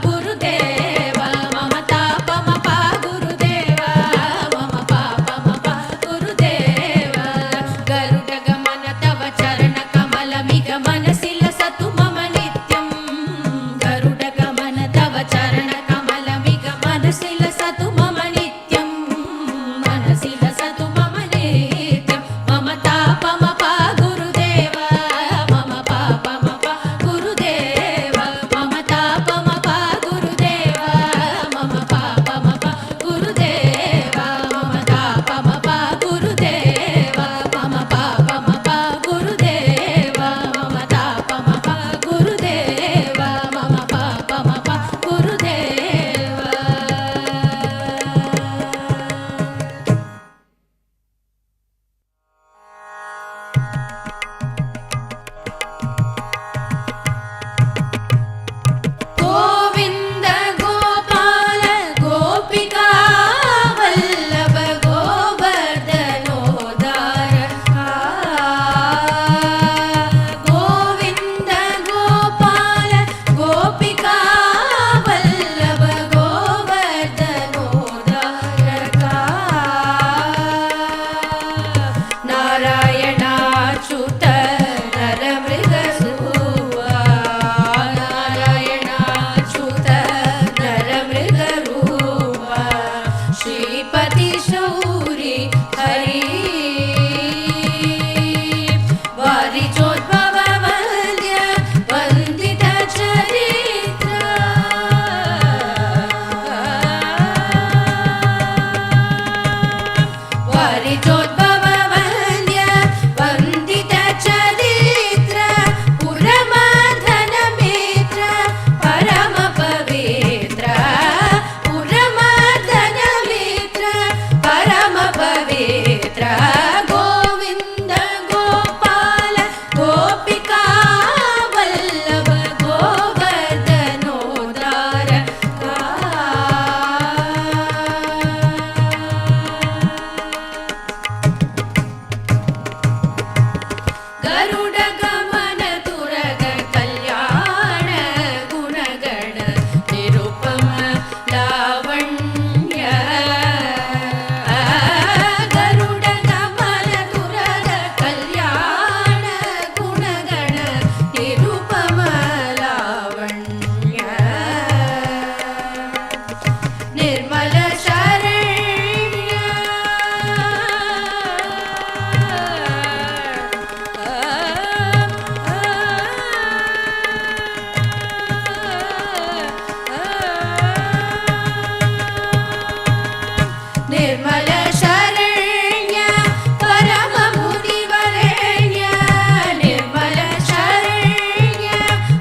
ಗುರುದೇವ ಮಮ ತಾಪ ಮಪ ಗುರುದೇವ ಮಮ ಪಾಪ ಮಪ ಗುರುದೇವ ಗರುಡ ಗಮನ ತವ ಚರಣ ಕಮಲ ಮಿಗ ಮನಸಿಲ ಸತು ಮಮ ನಿತ್ಯಂ ಗರುಡ ಗಮನ ತವ ಚರಣ ಕಮಲ ಮಿಗ ಮನಸಿಲ ಸತು ಮಮ ನಿತ್ಯಂ ಮನಸಿಲ ಸತು ಮಮ ನಿತ್ಯಂ ಮಮ ತಾಪ ಮಪ ಗುರುದೇವ ಮಮ ಪಾಪ ಮಪ ಗುರುದೇವ ಮಮ ತಾಪ ಮಪ ಗುರುದೇವ ಮಮ ಪಾಪ ಮಪ ಗುರುದೇವ ಮಮ ತಾಪ ಮಪ ಗುರುದೇವ ಮಮ ಪಾಪ ಮಪ ಗುರುದೇವ ಮಮ ತಾಪ ಮಪ ಗುರುದೇವ ಮಮ ಪಾಪ ಮಪ ಗುರುದೇವ ಗೋವಿಂದ ಗೋಪಾಲ ಗೋಪಿಕಾ ವಲ್ಲಭ ಗೋವರ್ಧನೋದ್ಧಾರ ಗೋವಿಂದ ಗೋಪಾಲ ಗೋಪಿಕಾ ವಲ್ಲಭ ಗೋವರ್ಧನೋದ್ಧಾರಕ ನಾರಾಯಣಾಚ್ಯುತ ನರಮೃಗಸೂವ ನಾರಾಯಣಾಚ್ಯುತ ನರಮೃಗರೂಪ ಶ್ರೀಪತಿ ಶೌರಿ ಹರಿ ವಾರಿಜೋದ್ಭವ ವಂದ್ಯ ವಂದಿತ ಚರಿತ್ರ ವಾರಿಜೋದ್ಭವ ವಂದ್ಯ ವಂದಿತ ಚರಿತ್ರ ಪುರಮಧನ ಮಿತ್ರ ಪರಮ ಪವಿತ್ರ ಪುರಮಧನ ಮಿತ್ರ ಪರಮ ಪವಿತ್ರ ಗೋವಿಂದ ಗೋಪಾಲ ಗೋಪಿಕಾ ವಲ್ಲಭ ಗೋವರ್ಧನೋದ್ಧಾರ ಗರುಡ ಗಮನ ತುರಗ ಕಲ್ಯಾಣ ಗುಣಗಣ ನಿರುಪಮ ಲಾವಣ್ಯ ಗರುಡ ಗಮನ ತುರಗ ಕಲ್ಯಾಣ ಗುಣಗಣ ನಿರುಪಮ ಲಾವಣ್ಯ ನಿರ್ಮಲ ನಿರ್ಮಲ ಶರಣ್ಯ ಪರಮ ಮುನಿವರೇಣ್ಯ ನಿರ್ಮಲ ಶರಣ್ಯ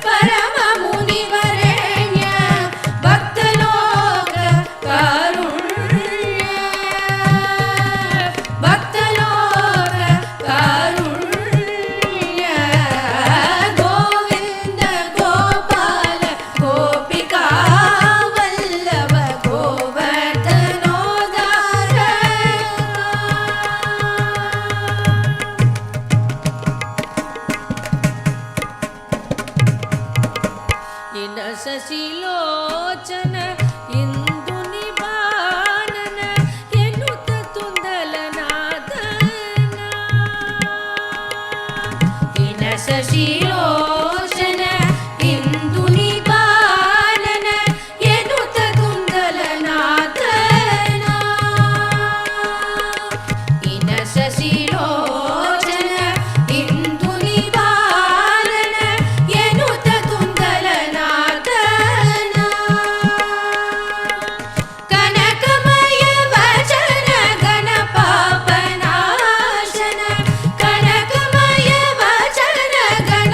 ಪರಮ ಮುನಿವರೇಣ್ಯ ಭಕ್ತಲೋಕ ಕಾರುಣ್ಯ ಭಕ್ತಲೋಕ ಕಾರುಣ್ಯ ಗೋವಿಂದ ಗೋಪಾಲ ಗೋಪಿಕಾ ವಲ್ಲಭ ಗೋವರ್ಧನೋದ್ಧಾರ ಇನ ಶಶಿಲೋಚನ ಇಂದು ನಿಬಾನನ ಎನ್ನುತ್ತ ತುಂದಲನಾದನ ಇನ ಶಶಿಲೋಚನ ಇಂದು ನಿಬಾನನ ಎನ್ನುತ್ತ ತುಂದಲನಾದನ ಇನ ಶಶಿಲೋಚನ ಇಂದು ನಿಬಾನನ ಎನ್ನುತ್ತ ತುಂದಲನಾದನ ಕನಕಮಯ ವಚನ ಗಣ ಪಾಪನಾಶನ ಕನಕಮಯ ವಚನ ಗಣ